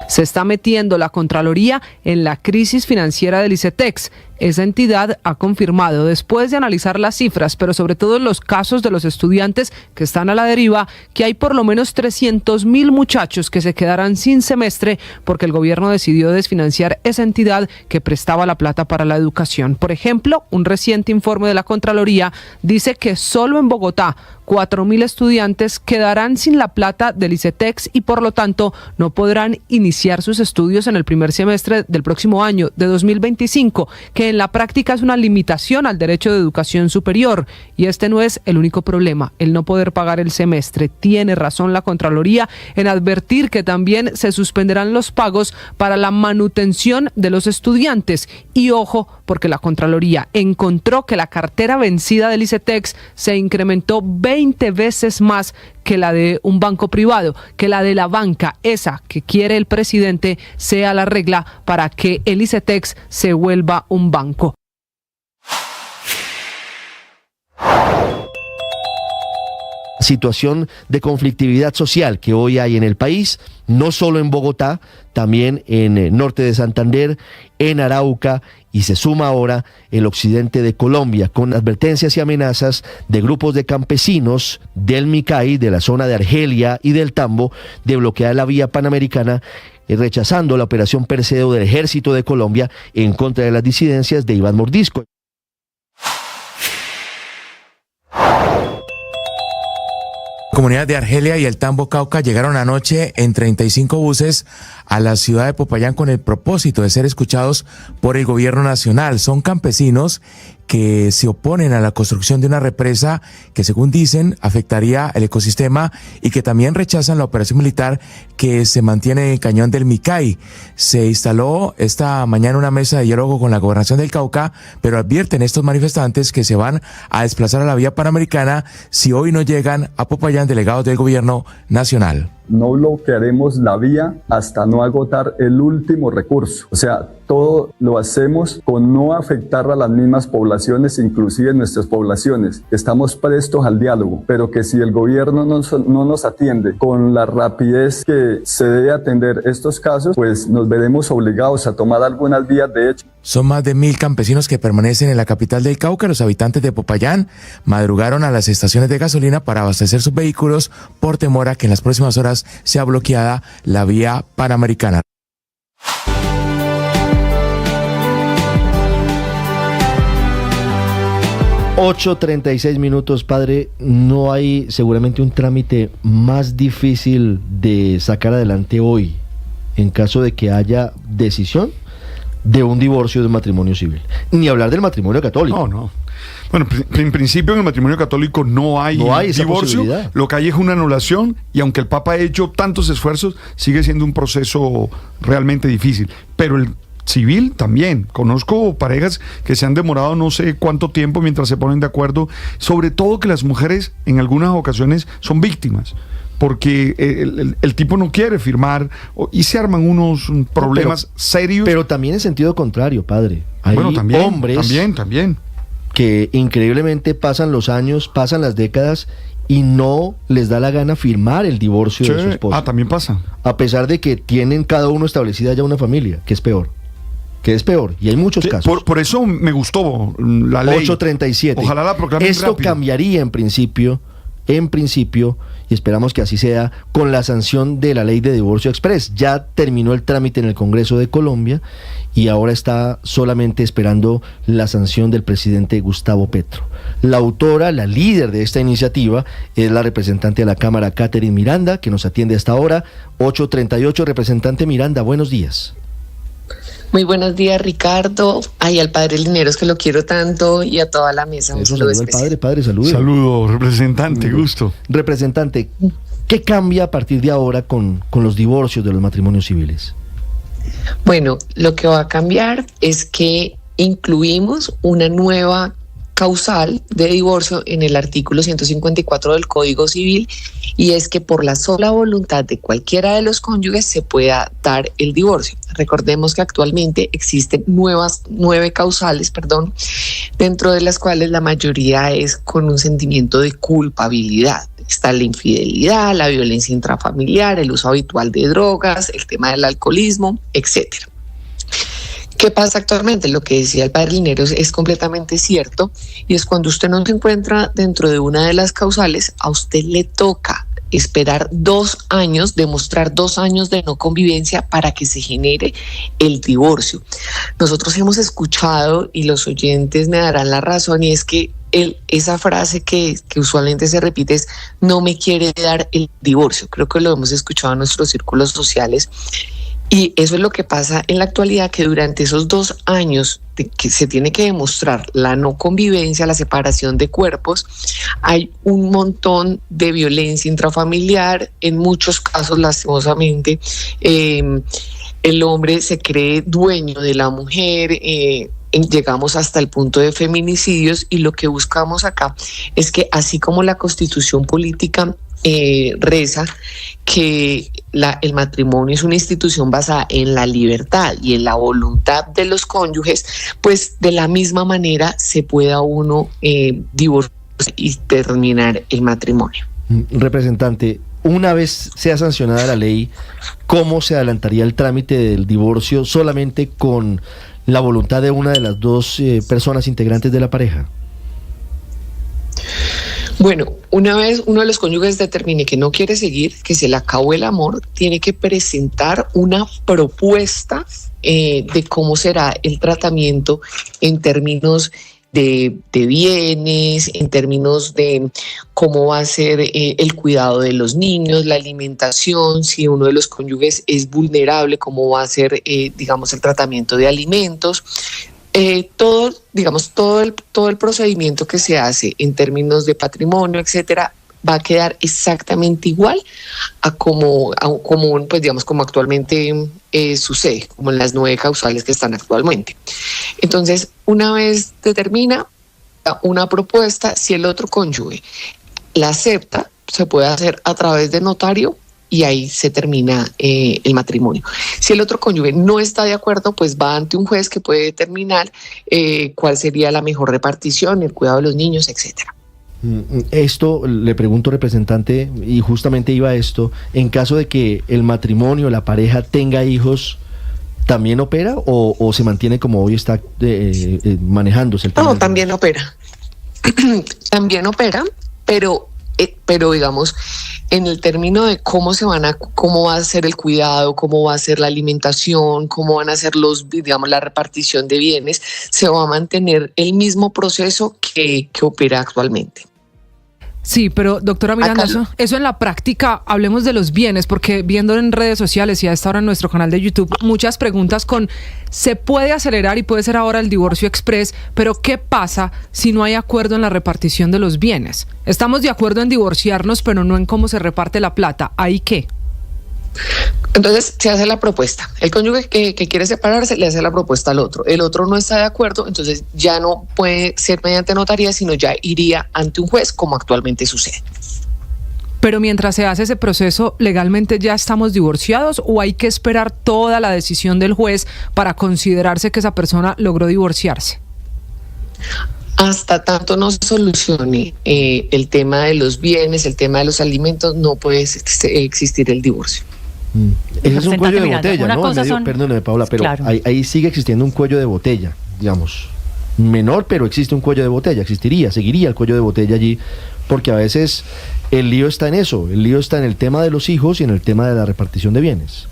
Se está metiendo la Contraloría en la crisis financiera del ICETEX. Esa entidad ha confirmado, después de analizar las cifras, pero sobre todo los casos de los estudiantes que están a la deriva, que hay por lo menos 300.000 muchachos que se quedarán sin semestre porque el gobierno decidió desfinanciar esa entidad que prestaba la plata para la educación. Por ejemplo, un reciente informe de la Contraloría dice que solo en Bogotá 4.000 estudiantes quedarán sin la plata del ICETEX y por lo tanto no podrán iniciar sus estudios en el primer semestre del próximo año, de 2025, que en la práctica es una limitación al derecho de educación superior. Y este no es el único problema, el no poder pagar el semestre. Tiene razón la Contraloría en advertir que también se suspenderán los pagos para la manutención de los estudiantes. Y ojo, porque la Contraloría encontró que la cartera vencida del ICETEX se incrementó 20 veces más que la de un banco privado, que la de la banca, esa que quiere el presidente, sea la regla para que el ICETEX se vuelva un banco. Situación de conflictividad social que hoy hay en el país, no solo en Bogotá, también en el norte de Santander, en Arauca, y se suma ahora el occidente de Colombia, con advertencias y amenazas de grupos de campesinos del Micay, de la zona de Argelia y del Tambo, de bloquear la vía panamericana, rechazando la operación Perseo del Ejército de Colombia en contra de las disidencias de Iván Mordisco. Comunidades de Argelia y el Tambo Cauca llegaron anoche en 35 buses a la ciudad de Popayán con el propósito de ser escuchados por el gobierno nacional. Son campesinos que se oponen a la construcción de una represa que, según dicen, afectaría el ecosistema y que también rechazan la operación militar que se mantiene en el cañón del Micay. Se instaló esta mañana una mesa de diálogo con la gobernación del Cauca, pero advierten estos manifestantes que se van a desplazar a la vía panamericana si hoy no llegan a Popayán delegados del gobierno nacional. no bloquearemos la vía hasta no agotar el último recurso. O sea, todo lo hacemos con no afectar a las mismas poblaciones, inclusive nuestras poblaciones. Estamos prestos al diálogo, pero que si el gobierno no nos atiende con la rapidez que se debe atender estos casos, pues nos veremos obligados a tomar algunas vías de hecho. Son más de 1.000 campesinos que permanecen en la capital del Cauca. Los habitantes de Popayán madrugaron a las estaciones de gasolina para abastecer sus vehículos por temor a que en las próximas horas sea bloqueada la vía panamericana. $8:36, padre. No hay seguramente un trámite más difícil de sacar adelante hoy en caso de que haya decisión de un divorcio de un matrimonio civil. Ni hablar del matrimonio católico. No. Bueno, en principio en el matrimonio católico no hay divorcio, lo que hay es una anulación, y aunque el Papa ha hecho tantos esfuerzos, sigue siendo un proceso realmente difícil. Pero el civil también. Conozco parejas que se han demorado no sé cuánto tiempo mientras se ponen de acuerdo, sobre todo que las mujeres en algunas ocasiones son víctimas, porque el tipo no quiere firmar y se arman unos problemas serios. Pero también en sentido contrario, padre. Hay hombres también que increíblemente pasan los años, pasan las décadas y no les da la gana firmar el divorcio de su esposa. También pasa. A pesar de que tienen cada uno establecida ya una familia, que es peor. Y hay muchos casos. Por eso me gustó la ley 837. Ojalá la proclamen Esto rápido. Cambiaría en principio, y esperamos que así sea, con la sanción de la ley de divorcio express. Ya terminó el trámite en el Congreso de Colombia y ahora está solamente esperando la sanción del presidente Gustavo Petro. La autora, la líder de esta iniciativa, es la representante de la Cámara, Catherine Miranda, que nos atiende hasta ahora. 8:38, representante Miranda, buenos días. Muy buenos días, Ricardo. Ay, al padre Lineros, que lo quiero tanto, y a toda la mesa. Un saludo especial. Padre, saludo. Saludo, representante, gusto. Representante, ¿qué cambia a partir de ahora con los divorcios de los matrimonios civiles? Bueno, lo que va a cambiar es que incluimos una nueva causal de divorcio en el artículo 154 del Código Civil, y es que por la sola voluntad de cualquiera de los cónyuges se pueda dar el divorcio. Recordemos que actualmente existen 9 causales, dentro de las cuales la mayoría es con un sentimiento de culpabilidad. Está la infidelidad, la violencia intrafamiliar, el uso habitual de drogas, el tema del alcoholismo, etcétera. ¿Qué pasa actualmente? Lo que decía el padre Lineros es completamente cierto, y es cuando usted no se encuentra dentro de una de las causales, a usted le toca esperar 2 años, demostrar 2 años de no convivencia para que se genere el divorcio. Nosotros hemos escuchado, y los oyentes me darán la razón, y es que esa frase que usualmente se repite es: no me quiere dar el divorcio. Creo que lo hemos escuchado en nuestros círculos sociales. Y eso es lo que pasa en la actualidad, que durante esos 2 años de que se tiene que demostrar la no convivencia, la separación de cuerpos, hay un montón de violencia intrafamiliar. En muchos casos, lastimosamente, el hombre se cree dueño de la mujer. Llegamos hasta el punto de feminicidios, y lo que buscamos acá es que, así como la Constitución política reza que el matrimonio es una institución basada en la libertad y en la voluntad de los cónyuges, pues de la misma manera se pueda uno divorciar y terminar el matrimonio. Representante, una vez sea sancionada la ley, ¿cómo se adelantaría el trámite del divorcio solamente con la voluntad de una de las 2 personas integrantes de la pareja? Bueno, una vez uno de los cónyuges determine que no quiere seguir, que se le acabó el amor, tiene que presentar una propuesta de cómo será el tratamiento en términos de bienes, en términos de cómo va a ser el cuidado de los niños, la alimentación, si uno de los cónyuges es vulnerable, cómo va a ser, el tratamiento de alimentos. Todo el procedimiento que se hace en términos de patrimonio, etcétera, va a quedar exactamente igual a como actualmente sucede, como en las 9 causales que están actualmente. Entonces, una vez determina una propuesta, si el otro cónyuge la acepta, se puede hacer a través de notario y ahí se termina el matrimonio. Si el otro cónyuge no está de acuerdo, pues va ante un juez que puede determinar cuál sería la mejor repartición, el cuidado de los niños, etcétera. Esto, le pregunto, representante, y justamente iba a esto, en caso de que el matrimonio, la pareja tenga hijos, ¿también opera o se mantiene como hoy está manejándose el tema? No, también opera. También opera, pero digamos, en el término de cómo va a ser el cuidado, cómo va a ser la alimentación, cómo van a ser la repartición de bienes, se va a mantener el mismo proceso que opera actualmente. Sí, pero doctora Miranda, eso en la práctica, hablemos de los bienes, porque viendo en redes sociales y a esta hora en nuestro canal de YouTube, muchas preguntas se puede acelerar y puede ser ahora el divorcio express, pero ¿qué pasa si no hay acuerdo en la repartición de los bienes? Estamos de acuerdo en divorciarnos, pero no en cómo se reparte la plata. ¿Ahí qué? Entonces se hace la propuesta. El cónyuge que quiere separarse le hace la propuesta al otro. El otro no está de acuerdo, entonces ya no puede ser mediante notaría, sino ya iría ante un juez, como actualmente sucede. Pero mientras se hace ese proceso, ¿legalmente ya estamos divorciados o hay que esperar toda la decisión del juez para considerarse que esa persona logró divorciarse? Hasta tanto no se solucione el tema de los bienes, el tema de los alimentos, no puede existir el divorcio. Ese es un cuello de botella, ¿no? Perdóneme, Paula, pero claro, ahí sigue existiendo un cuello de botella, digamos, menor, pero existe un cuello de botella, seguiría el cuello de botella allí, porque a veces el lío está en eso, el lío está en el tema de los hijos y en el tema de la repartición de bienes.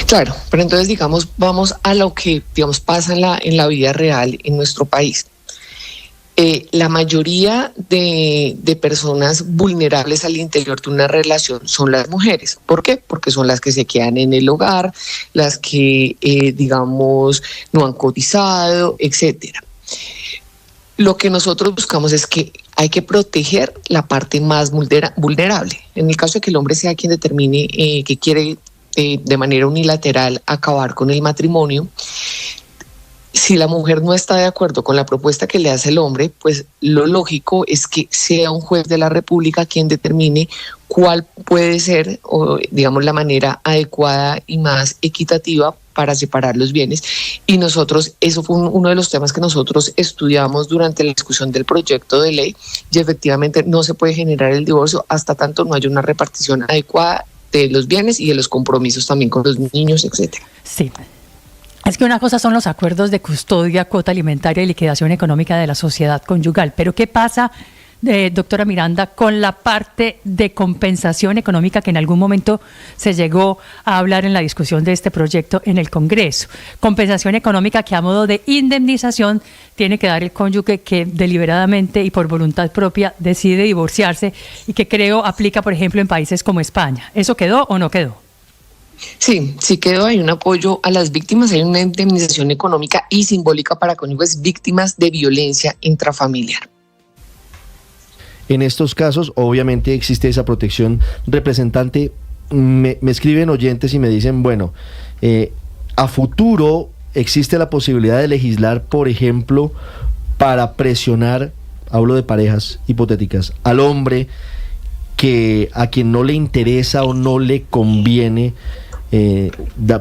Claro, pero entonces vamos a lo que pasa en la vida real en nuestro país. La mayoría de personas vulnerables al interior de una relación son las mujeres. ¿Por qué? Porque son las que se quedan en el hogar, las que, no han cotizado, etcétera. Lo que nosotros buscamos es que hay que proteger la parte más vulnerable. En el caso de que el hombre sea quien determine que quiere de manera unilateral acabar con el matrimonio, si la mujer no está de acuerdo con la propuesta que le hace el hombre, pues lo lógico es que sea un juez de la República quien determine cuál puede ser, la manera adecuada y más equitativa para separar los bienes. Y eso fue uno de los temas que nosotros estudiamos durante la discusión del proyecto de ley, y efectivamente no se puede generar el divorcio hasta tanto no haya una repartición adecuada de los bienes y de los compromisos también con los niños, etcétera. Sí. Es que una cosa son los acuerdos de custodia, cuota alimentaria y liquidación económica de la sociedad conyugal, pero ¿qué pasa, doctora Miranda, con la parte de compensación económica que en algún momento se llegó a hablar en la discusión de este proyecto en el Congreso? Compensación económica que a modo de indemnización tiene que dar el cónyuge que deliberadamente y por voluntad propia decide divorciarse y que creo aplica, por ejemplo, en países como España. ¿Eso quedó o no quedó? Sí quedó. Hay un apoyo a las víctimas, hay una indemnización económica y simbólica para cónyuges víctimas de violencia intrafamiliar. En estos casos, obviamente, existe esa protección. Representante, me escriben oyentes y me dicen, bueno, a futuro existe la posibilidad de legislar, por ejemplo, para presionar, hablo de parejas hipotéticas, al hombre a quien no le interesa o no le conviene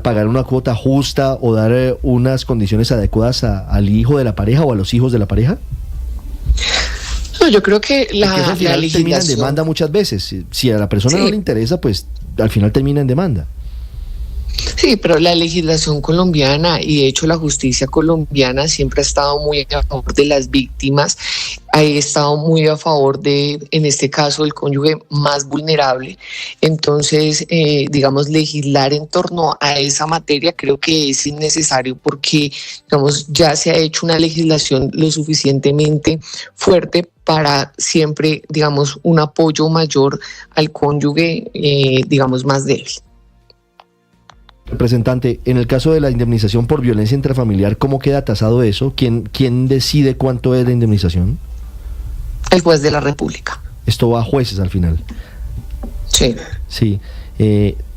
pagar una cuota justa o dar unas condiciones adecuadas al hijo de la pareja o a los hijos de la pareja? No, yo creo que la legislación termina en demanda muchas veces. Si a la persona no le interesa, pues al final termina en demanda. Sí, pero la legislación colombiana y de hecho la justicia colombiana siempre ha estado muy a favor de las víctimas, ha estado muy a favor de, en este caso, el cónyuge más vulnerable. Entonces, legislar en torno a esa materia creo que es innecesario porque, ya se ha hecho una legislación lo suficientemente fuerte para siempre, un apoyo mayor al cónyuge, más débil. Representante, en el caso de la indemnización por violencia intrafamiliar, ¿cómo queda tasado eso? ¿Quién decide cuánto es la indemnización? El juez de la República. Esto va a jueces al final. Sí. Sí.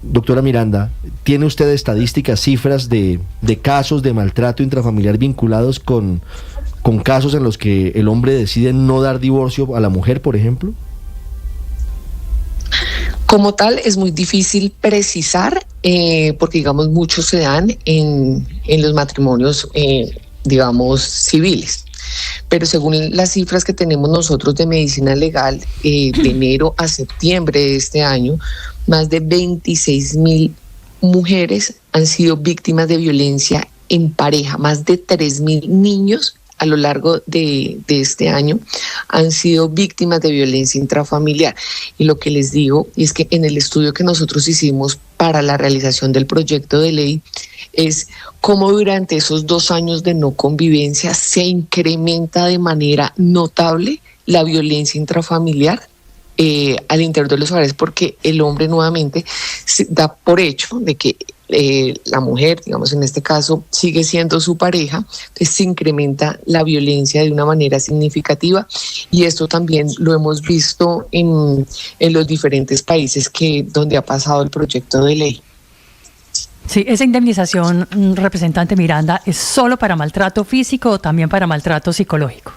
Doctora Miranda, ¿tiene usted estadísticas, cifras de casos de maltrato intrafamiliar vinculados con casos en los que el hombre decide no dar divorcio a la mujer, por ejemplo? Como tal, es muy difícil precisar, porque digamos muchos se dan en los matrimonios, digamos, civiles. Pero según las cifras que tenemos nosotros de medicina legal, de enero a septiembre de este año, más de 26.000 mujeres han sido víctimas de violencia en pareja, más de 3.000 niños a lo largo de este año han sido víctimas de violencia intrafamiliar. Y lo que les digo es que en el estudio que nosotros hicimos para la realización del proyecto de ley es cómo durante esos 2 años de no convivencia se incrementa de manera notable la violencia intrafamiliar al interior de los hogares, porque el hombre nuevamente se da por hecho de que la mujer, digamos en este caso, sigue siendo su pareja, entonces se incrementa la violencia de una manera significativa, y esto también lo hemos visto en los diferentes países donde ha pasado el proyecto de ley. Sí, esa indemnización, representante Miranda, ¿es solo para maltrato físico o también para maltrato psicológico?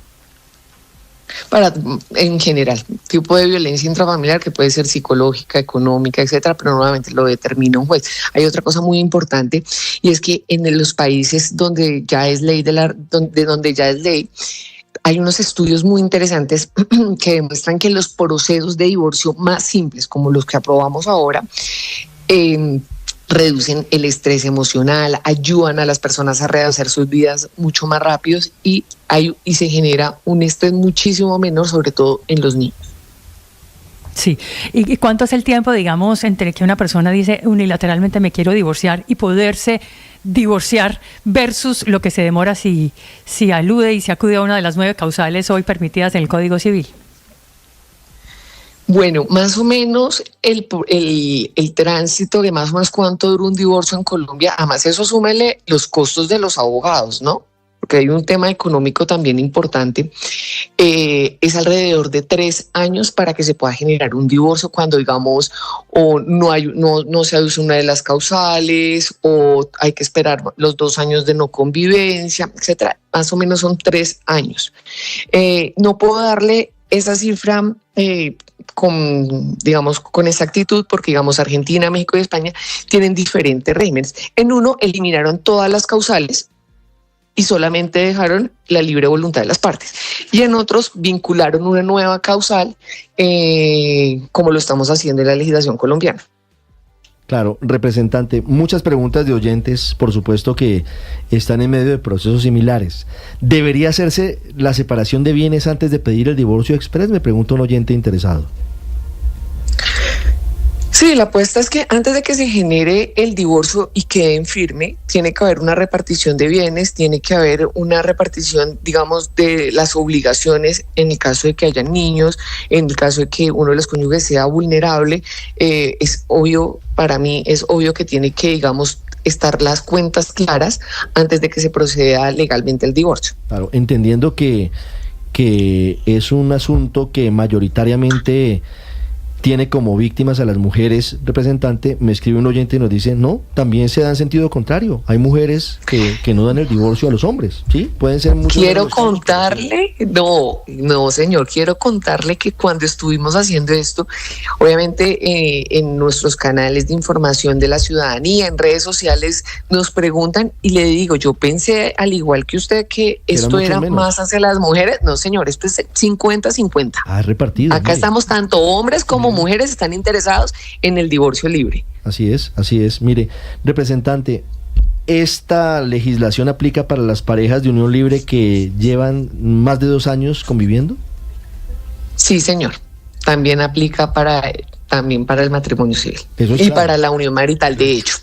En general, tipo de violencia intrafamiliar que puede ser psicológica, económica, etcétera, pero nuevamente lo determina un juez. Hay otra cosa muy importante, y es que en los países donde ya es ley donde ya es ley, hay unos estudios muy interesantes que demuestran que los procesos de divorcio más simples, como los que aprobamos ahora, reducen el estrés emocional, ayudan a las personas a rehacer sus vidas mucho más rápidos, y se genera un estrés muchísimo menor, sobre todo en los niños. Sí, ¿y cuánto es el tiempo, digamos, entre que una persona dice unilateralmente me quiero divorciar y poderse divorciar versus lo que se demora si alude y se acude a una de las 9 causales hoy permitidas en el Código Civil? Bueno, más o menos el tránsito de más o menos cuánto dura un divorcio en Colombia, además eso súmele los costos de los abogados, ¿no? Porque hay un tema económico también importante, es alrededor de 3 años para que se pueda generar un divorcio cuando, digamos, o no se aduce una de las causales, o hay que esperar los 2 años de no convivencia, etcétera. Más o menos son 3 años. No puedo darle esa cifra con exactitud, porque digamos Argentina, México y España tienen diferentes regímenes. En uno eliminaron todas las causales y solamente dejaron la libre voluntad de las partes, y en otros vincularon una nueva causal, como lo estamos haciendo en la legislación colombiana. Claro, representante, muchas preguntas de oyentes, por supuesto, que están en medio de procesos similares. ¿Debería hacerse la separación de bienes antes de pedir el divorcio exprés? Me pregunta un oyente interesado. Sí, la apuesta es que antes de que se genere el divorcio y quede en firme, tiene que haber una repartición de bienes, tiene que haber una repartición, digamos, de las obligaciones en el caso de que haya niños, en el caso de que uno de los cónyuges sea vulnerable. Es obvio, para mí es obvio que tiene que, digamos, estar las cuentas claras antes de que se proceda legalmente al divorcio. Claro, entendiendo que es un asunto que mayoritariamente tiene como víctimas a las mujeres, representante, me escribe un oyente y nos dice, no, también se da en sentido contrario. Hay mujeres que no dan el divorcio a los hombres, ¿sí? Pueden ser muchos. Quiero contarle, no señor, quiero contarle que cuando estuvimos haciendo esto, obviamente en nuestros canales de información de la ciudadanía, en redes sociales, nos preguntan, y le digo, yo pensé, al igual que usted, que esto era más hacia las mujeres. No señor, esto es 50-50. Ah, repartido. Acá estamos tanto hombres como mujeres están interesados en el divorcio libre. Así es. Mire, representante, ¿esta legislación aplica para las parejas de unión libre que llevan más de 2 años conviviendo? Sí, señor. También aplica para el matrimonio civil y para la unión marital, de hecho.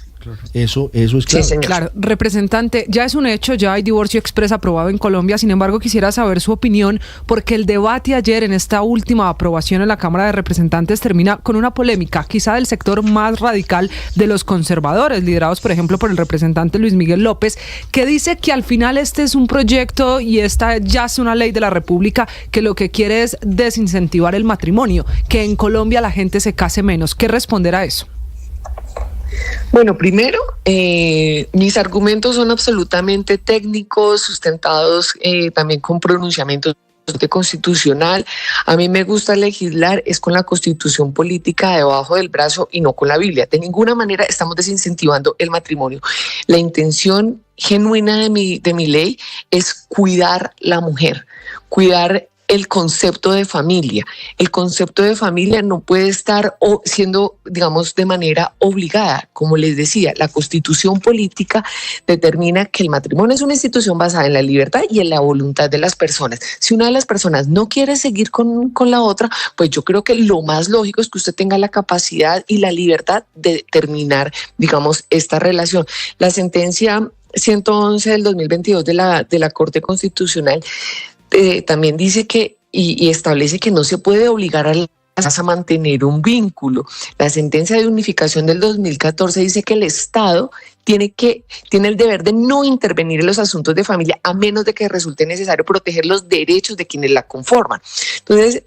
Eso es claro. Sí, señor. Claro, representante, ya es un hecho, ya hay divorcio exprés aprobado en Colombia. Sin embargo, quisiera saber su opinión, porque el debate ayer en esta última aprobación en la Cámara de Representantes termina con una polémica, quizá del sector más radical de los conservadores, liderados por ejemplo por el representante Luis Miguel López, que dice que al final este es un proyecto y esta ya es una ley de la República que lo que quiere es desincentivar el matrimonio, que en Colombia la gente se case menos. ¿Qué responder a eso? Bueno, primero, mis argumentos son absolutamente técnicos, sustentados también con pronunciamientos Constitucional. A mí me gusta legislar es con la Constitución política debajo del brazo y no con la Biblia. De ninguna manera estamos desincentivando el matrimonio. La intención genuina de mi ley es cuidar la mujer, cuidar el concepto de familia. El concepto de familia no puede estar siendo, digamos, de manera obligada. Como les decía, la Constitución política determina que el matrimonio es una institución basada en la libertad y en la voluntad de las personas. Si una de las personas no quiere seguir con la otra, pues yo creo que lo más lógico es que usted tenga la capacidad y la libertad de terminar, digamos, esta relación. La sentencia 111 del 2022 de la Corte Constitucional también dice que y establece que no se puede obligar a mantener un vínculo. La sentencia de unificación del 2014 dice que el Estado tiene el deber de no intervenir en los asuntos de familia a menos de que resulte necesario proteger los derechos de quienes la conforman. Entonces,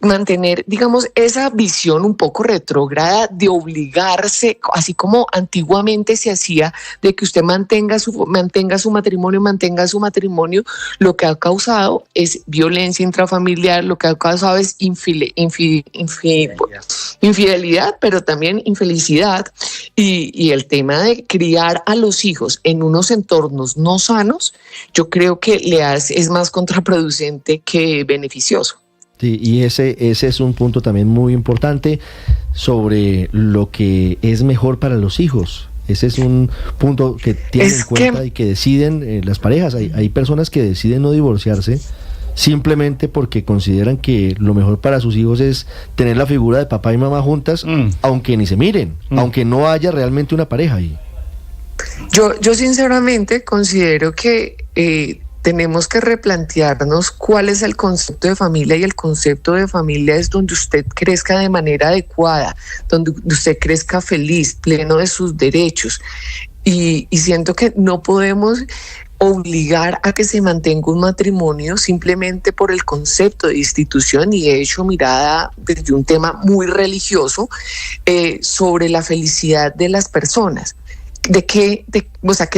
mantener, digamos, esa visión un poco retrógrada de obligarse, así como antiguamente se hacía, de que usted mantenga su matrimonio, lo que ha causado es violencia intrafamiliar, lo que ha causado es infidelidad, pero también infelicidad, y el tema de criar a los hijos en unos entornos no sanos, yo creo que es más contraproducente que beneficioso. Sí, y ese es un punto también muy importante sobre lo que es mejor para los hijos. Ese es un punto que tienen en cuenta y que deciden las parejas. Hay personas que deciden no divorciarse simplemente porque consideran que lo mejor para sus hijos es tener la figura de papá y mamá juntas, aunque ni se miren, aunque no haya realmente una pareja ahí. Yo sinceramente considero que tenemos que replantearnos cuál es el concepto de familia, y el concepto de familia es donde usted crezca de manera adecuada, donde usted crezca feliz, pleno de sus derechos, y siento que no podemos obligar a que se mantenga un matrimonio simplemente por el concepto de institución, y de hecho mirada desde un tema muy religioso sobre la felicidad de las personas. ¿Qué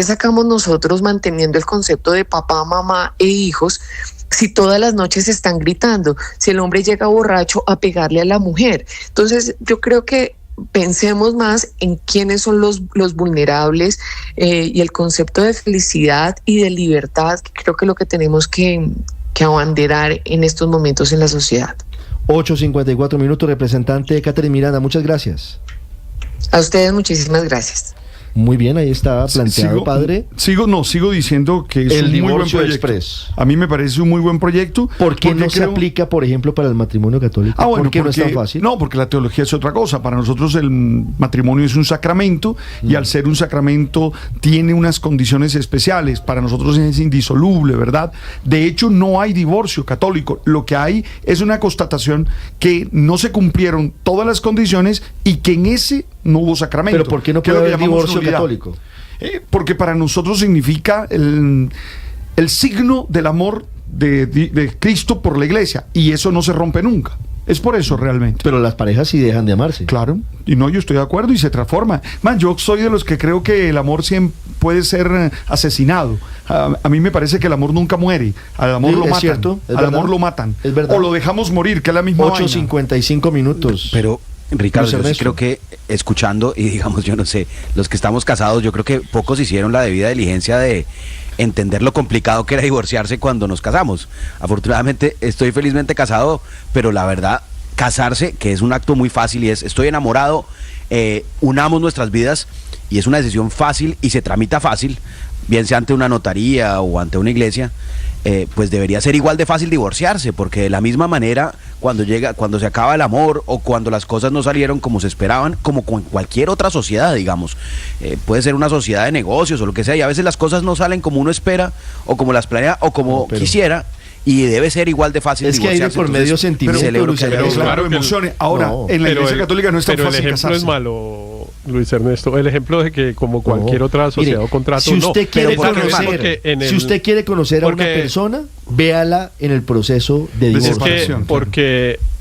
sacamos nosotros manteniendo el concepto de papá, mamá e hijos si todas las noches están gritando, si el hombre llega borracho a pegarle a la mujer? Entonces yo creo que pensemos más en quiénes son los vulnerables, y el concepto de felicidad y de libertad, que creo que es lo que tenemos que abanderar en estos momentos en la sociedad. 8:54 minutos, representante Catherine Miranda, muchas gracias. A ustedes muchísimas gracias. Muy bien, ahí está planteado, padre. Sigo diciendo que es el un muy buen proyecto. Express. A mí me parece un muy buen proyecto. ¿Por qué no se aplica, por ejemplo, para el matrimonio católico? ¿Por qué no es tan fácil? No, porque la teología es otra cosa. Para nosotros el matrimonio es un sacramento, y al ser un sacramento tiene unas condiciones especiales. Para nosotros es indisoluble, ¿verdad? De hecho, no hay divorcio católico. Lo que hay es una constatación que no se cumplieron todas las condiciones y que en ese no hubo sacramento. ¿Pero por qué no puede haber divorcio católico? Porque para nosotros significa el signo del amor de Cristo por la iglesia, y eso no se rompe nunca. Es por eso realmente. Pero las parejas sí dejan de amarse. Claro, y no, yo estoy de acuerdo, y se transforma. Yo soy de los que creo que el amor siempre puede ser asesinado. A mí me parece que el amor nunca muere. Al amor lo matan. Cierto, al amor lo matan. Es verdad. O lo dejamos morir, que es la misma 8:55 minutos. Pero Ricardo, yo sí creo que escuchando, y digamos, yo no sé, los que estamos casados, yo creo que pocos hicieron la debida diligencia de entender lo complicado que era divorciarse cuando nos casamos. Afortunadamente estoy felizmente casado, pero la verdad, casarse, que es un acto muy fácil, y estoy enamorado, unamos nuestras vidas, y es una decisión fácil y se tramita fácil, bien sea ante una notaría o ante una iglesia, pues debería ser igual de fácil divorciarse, porque de la misma manera, cuando se acaba el amor, o cuando las cosas no salieron como se esperaban, como con cualquier otra sociedad, digamos, puede ser una sociedad de negocios o lo que sea, y a veces las cosas no salen como uno espera, o como las planea, o como quisiera, y debe ser igual de fácil divorciarse. Es que hay de por medio sentimiento, claro, emociones. Ahora, en la iglesia católica no es tan fácil casarse. Pero el ejemplo es malo, Luis Ernesto. El ejemplo de que como cualquier otra sociedad o contrato, si usted quiere conocer a una persona, véala en el proceso de divorcio.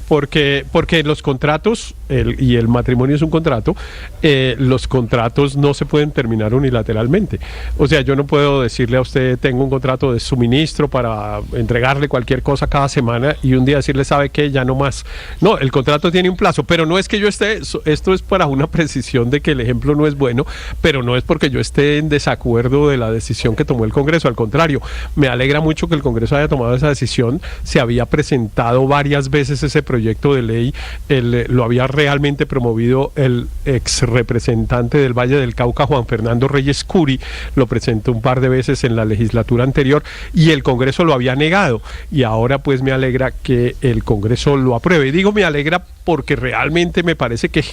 Porque los contratos y el matrimonio es un contrato, los contratos no se pueden terminar unilateralmente. O sea, yo no puedo decirle a usted, tengo un contrato de suministro para entregarle cualquier cosa cada semana y un día decirle, ¿sabe qué? Ya no más. No, el contrato tiene un plazo, pero no es que yo esté, esto es para una precisión de que el ejemplo no es bueno, pero no es porque yo esté en desacuerdo de la decisión que tomó el Congreso. Al contrario, me alegra mucho que el Congreso haya tomado esa decisión. Se había presentado varias veces ese proyecto de ley, lo había realmente promovido el ex representante del Valle del Cauca, Juan Fernando Reyes Curi, lo presentó un par de veces en la legislatura anterior y el Congreso lo había negado, y ahora pues me alegra que el Congreso lo apruebe. Y digo me alegra porque realmente me parece que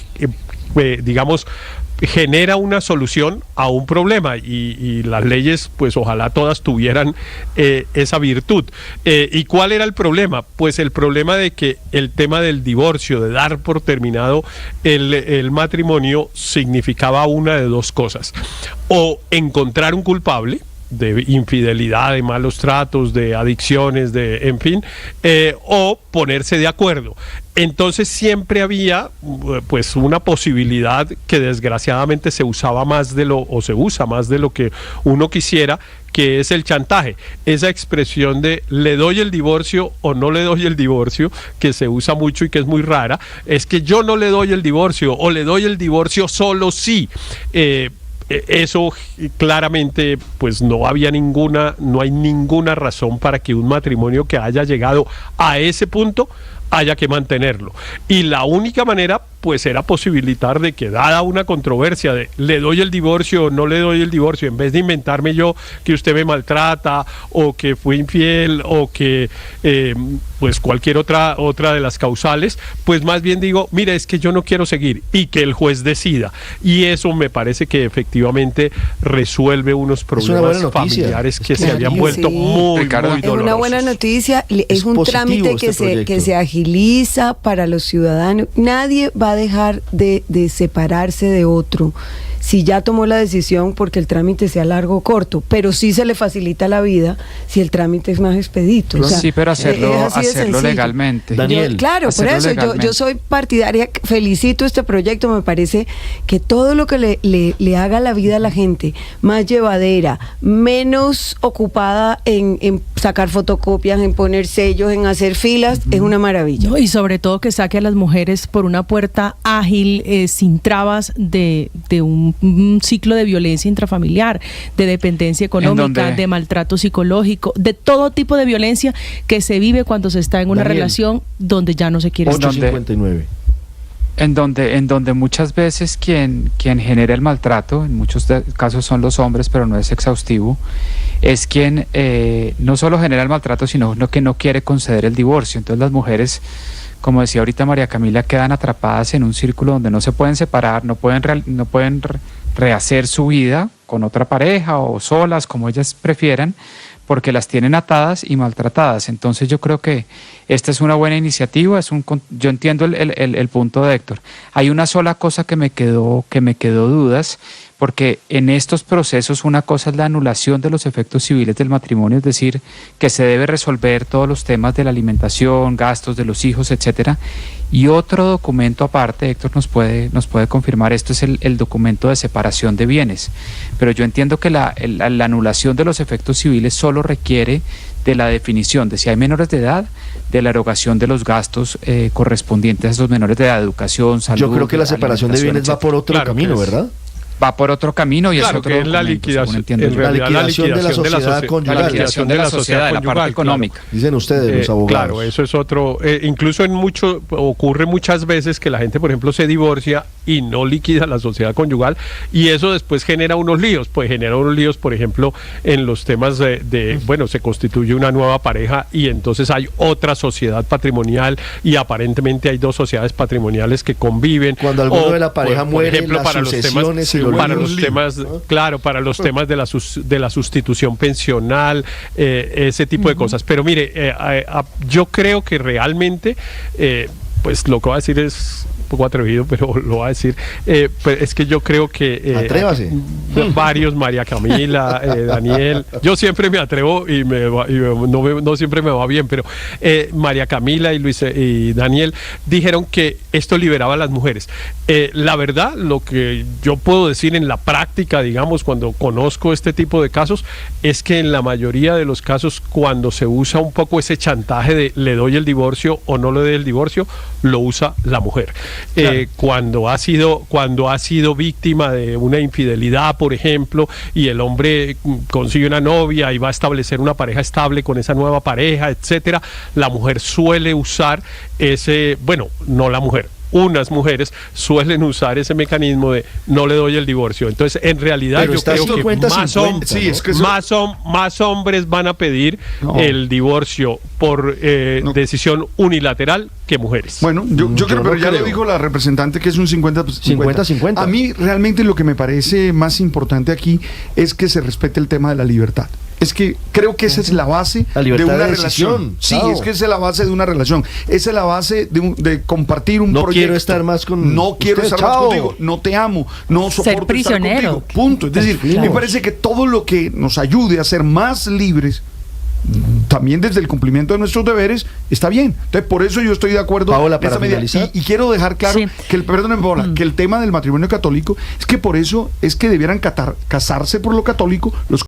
digamos genera una solución a un problema, y las leyes pues ojalá todas tuvieran esa virtud. ¿Y cuál era el problema? Pues el problema de que el tema del divorcio, de dar por terminado el matrimonio, significaba una de dos cosas: o encontrar un culpable de infidelidad, de malos tratos, de adicciones, de en fin, o ponerse de acuerdo. Entonces siempre había pues una posibilidad que desgraciadamente se usaba más de lo, o se usa más de lo que uno quisiera, que es el chantaje. Esa expresión de le doy el divorcio o no le doy el divorcio, que se usa mucho y que es muy rara, es que yo no le doy el divorcio o le doy el divorcio solo si. Eso claramente pues no hay ninguna razón para que un matrimonio que haya llegado a ese punto haya que mantenerlo, y la única manera pues era posibilitar de que, dada una controversia de le doy el divorcio o no le doy el divorcio, en vez de inventarme yo que usted me maltrata o que fue infiel o que pues cualquier otra de las causales, pues más bien digo, mire, es que yo no quiero seguir, y que el juez decida. Y eso me parece que efectivamente resuelve unos problemas familiares que se habían vuelto muy dolorosos. Es una buena noticia, es un trámite que se agiliza para los ciudadanos. Nadie va a dejar de separarse de otro si ya tomó la decisión porque el trámite sea largo o corto, pero sí se le facilita la vida si el trámite es más expedito. O sea, sí, pero hacerlo legalmente. Daniel, claro, por eso yo soy partidaria, felicito este proyecto, me parece que todo lo que le haga la vida a la gente más llevadera, menos ocupada en sacar fotocopias, en poner sellos, en hacer filas, es una maravilla. No, y sobre todo que saque a las mujeres por una puerta ágil, sin trabas de un ciclo de violencia intrafamiliar, de dependencia económica, de maltrato psicológico, de todo tipo de violencia que se vive cuando se está en una relación donde ya no se quiere estar. 859. En donde muchas veces quien genera el maltrato, en muchos casos son los hombres, pero no es exhaustivo, es quien no solo genera el maltrato, sino que no quiere conceder el divorcio. Entonces las mujeres, como decía ahorita María Camila, quedan atrapadas en un círculo donde no se pueden separar, no pueden rehacer su vida con otra pareja o solas, como ellas prefieran, porque las tienen atadas y maltratadas. Entonces yo creo que esta es una buena iniciativa. Yo entiendo el punto de Héctor. Hay una sola cosa que me quedó dudas, porque en estos procesos una cosa es la anulación de los efectos civiles del matrimonio, es decir, que se debe resolver todos los temas de la alimentación, gastos de los hijos, etcétera. Y otro documento aparte, Héctor nos puede confirmar esto, es el documento de separación de bienes. Pero yo entiendo que la anulación de los efectos civiles solo requiere de la definición de si hay menores de edad, de la erogación de los gastos correspondientes a esos menores de edad, educación, salud. Yo creo que la separación de bienes va por otro camino, ¿verdad? Va por otro camino y claro, es otro que es la liquidación, la liquidación de la sociedad conyugal. La liquidación de la sociedad, la parte económica. Claro. Dicen ustedes, los abogados. Claro, eso es otro. Incluso ocurre muchas veces que la gente, por ejemplo, se divorcia y no liquida la sociedad conyugal, y eso después genera unos líos. Pues genera unos líos, por ejemplo, en los temas bueno, se constituye una nueva pareja y entonces hay otra sociedad patrimonial y aparentemente hay dos sociedades patrimoniales que conviven. Cuando alguno de la pareja muere, por ejemplo, para los temas, para los temas de la sustitución pensional, ese tipo de cosas. Pero mire, yo creo que realmente, pues lo que voy a decir es poco atrevido, pero lo voy a decir. Pues es que yo creo que... Atrévase. Varios, María Camila, Daniel. Yo siempre me atrevo y no siempre me va bien, pero María Camila y Daniel dijeron que esto liberaba a las mujeres. La verdad, lo que yo puedo decir en la práctica, digamos, cuando conozco este tipo de casos, es que en la mayoría de los casos, cuando se usa un poco ese chantaje de le doy el divorcio o no le doy el divorcio, lo usa la mujer. Claro. Cuando ha sido víctima de una infidelidad, por ejemplo, y el hombre consigue una novia y va a establecer una pareja estable con esa nueva pareja, etcétera, la mujer suele usar unas mujeres suelen usar ese mecanismo de no le doy el divorcio. Entonces, en realidad, yo creo que más hombres van a pedir el divorcio por decisión unilateral que mujeres. Bueno, yo creo, pero ya lo dijo la representante, que es un 50-50. A mí realmente lo que me parece más importante aquí es que se respete el tema de la libertad. Es que creo que esa es la base de una relación. Sí, es que esa es la base de una relación. Esa es la base de compartir un proyecto. No quiero estar más contigo, no te amo, no soporto estar contigo. Punto. Es decir, me parece que todo lo que nos ayude a ser más libres, también desde el cumplimiento de nuestros deberes, está bien. Entonces, por eso yo estoy de acuerdo. Paola, para finalizar. Y quiero dejar claro que que el tema del matrimonio católico es que por eso es que debieran casarse por lo católico los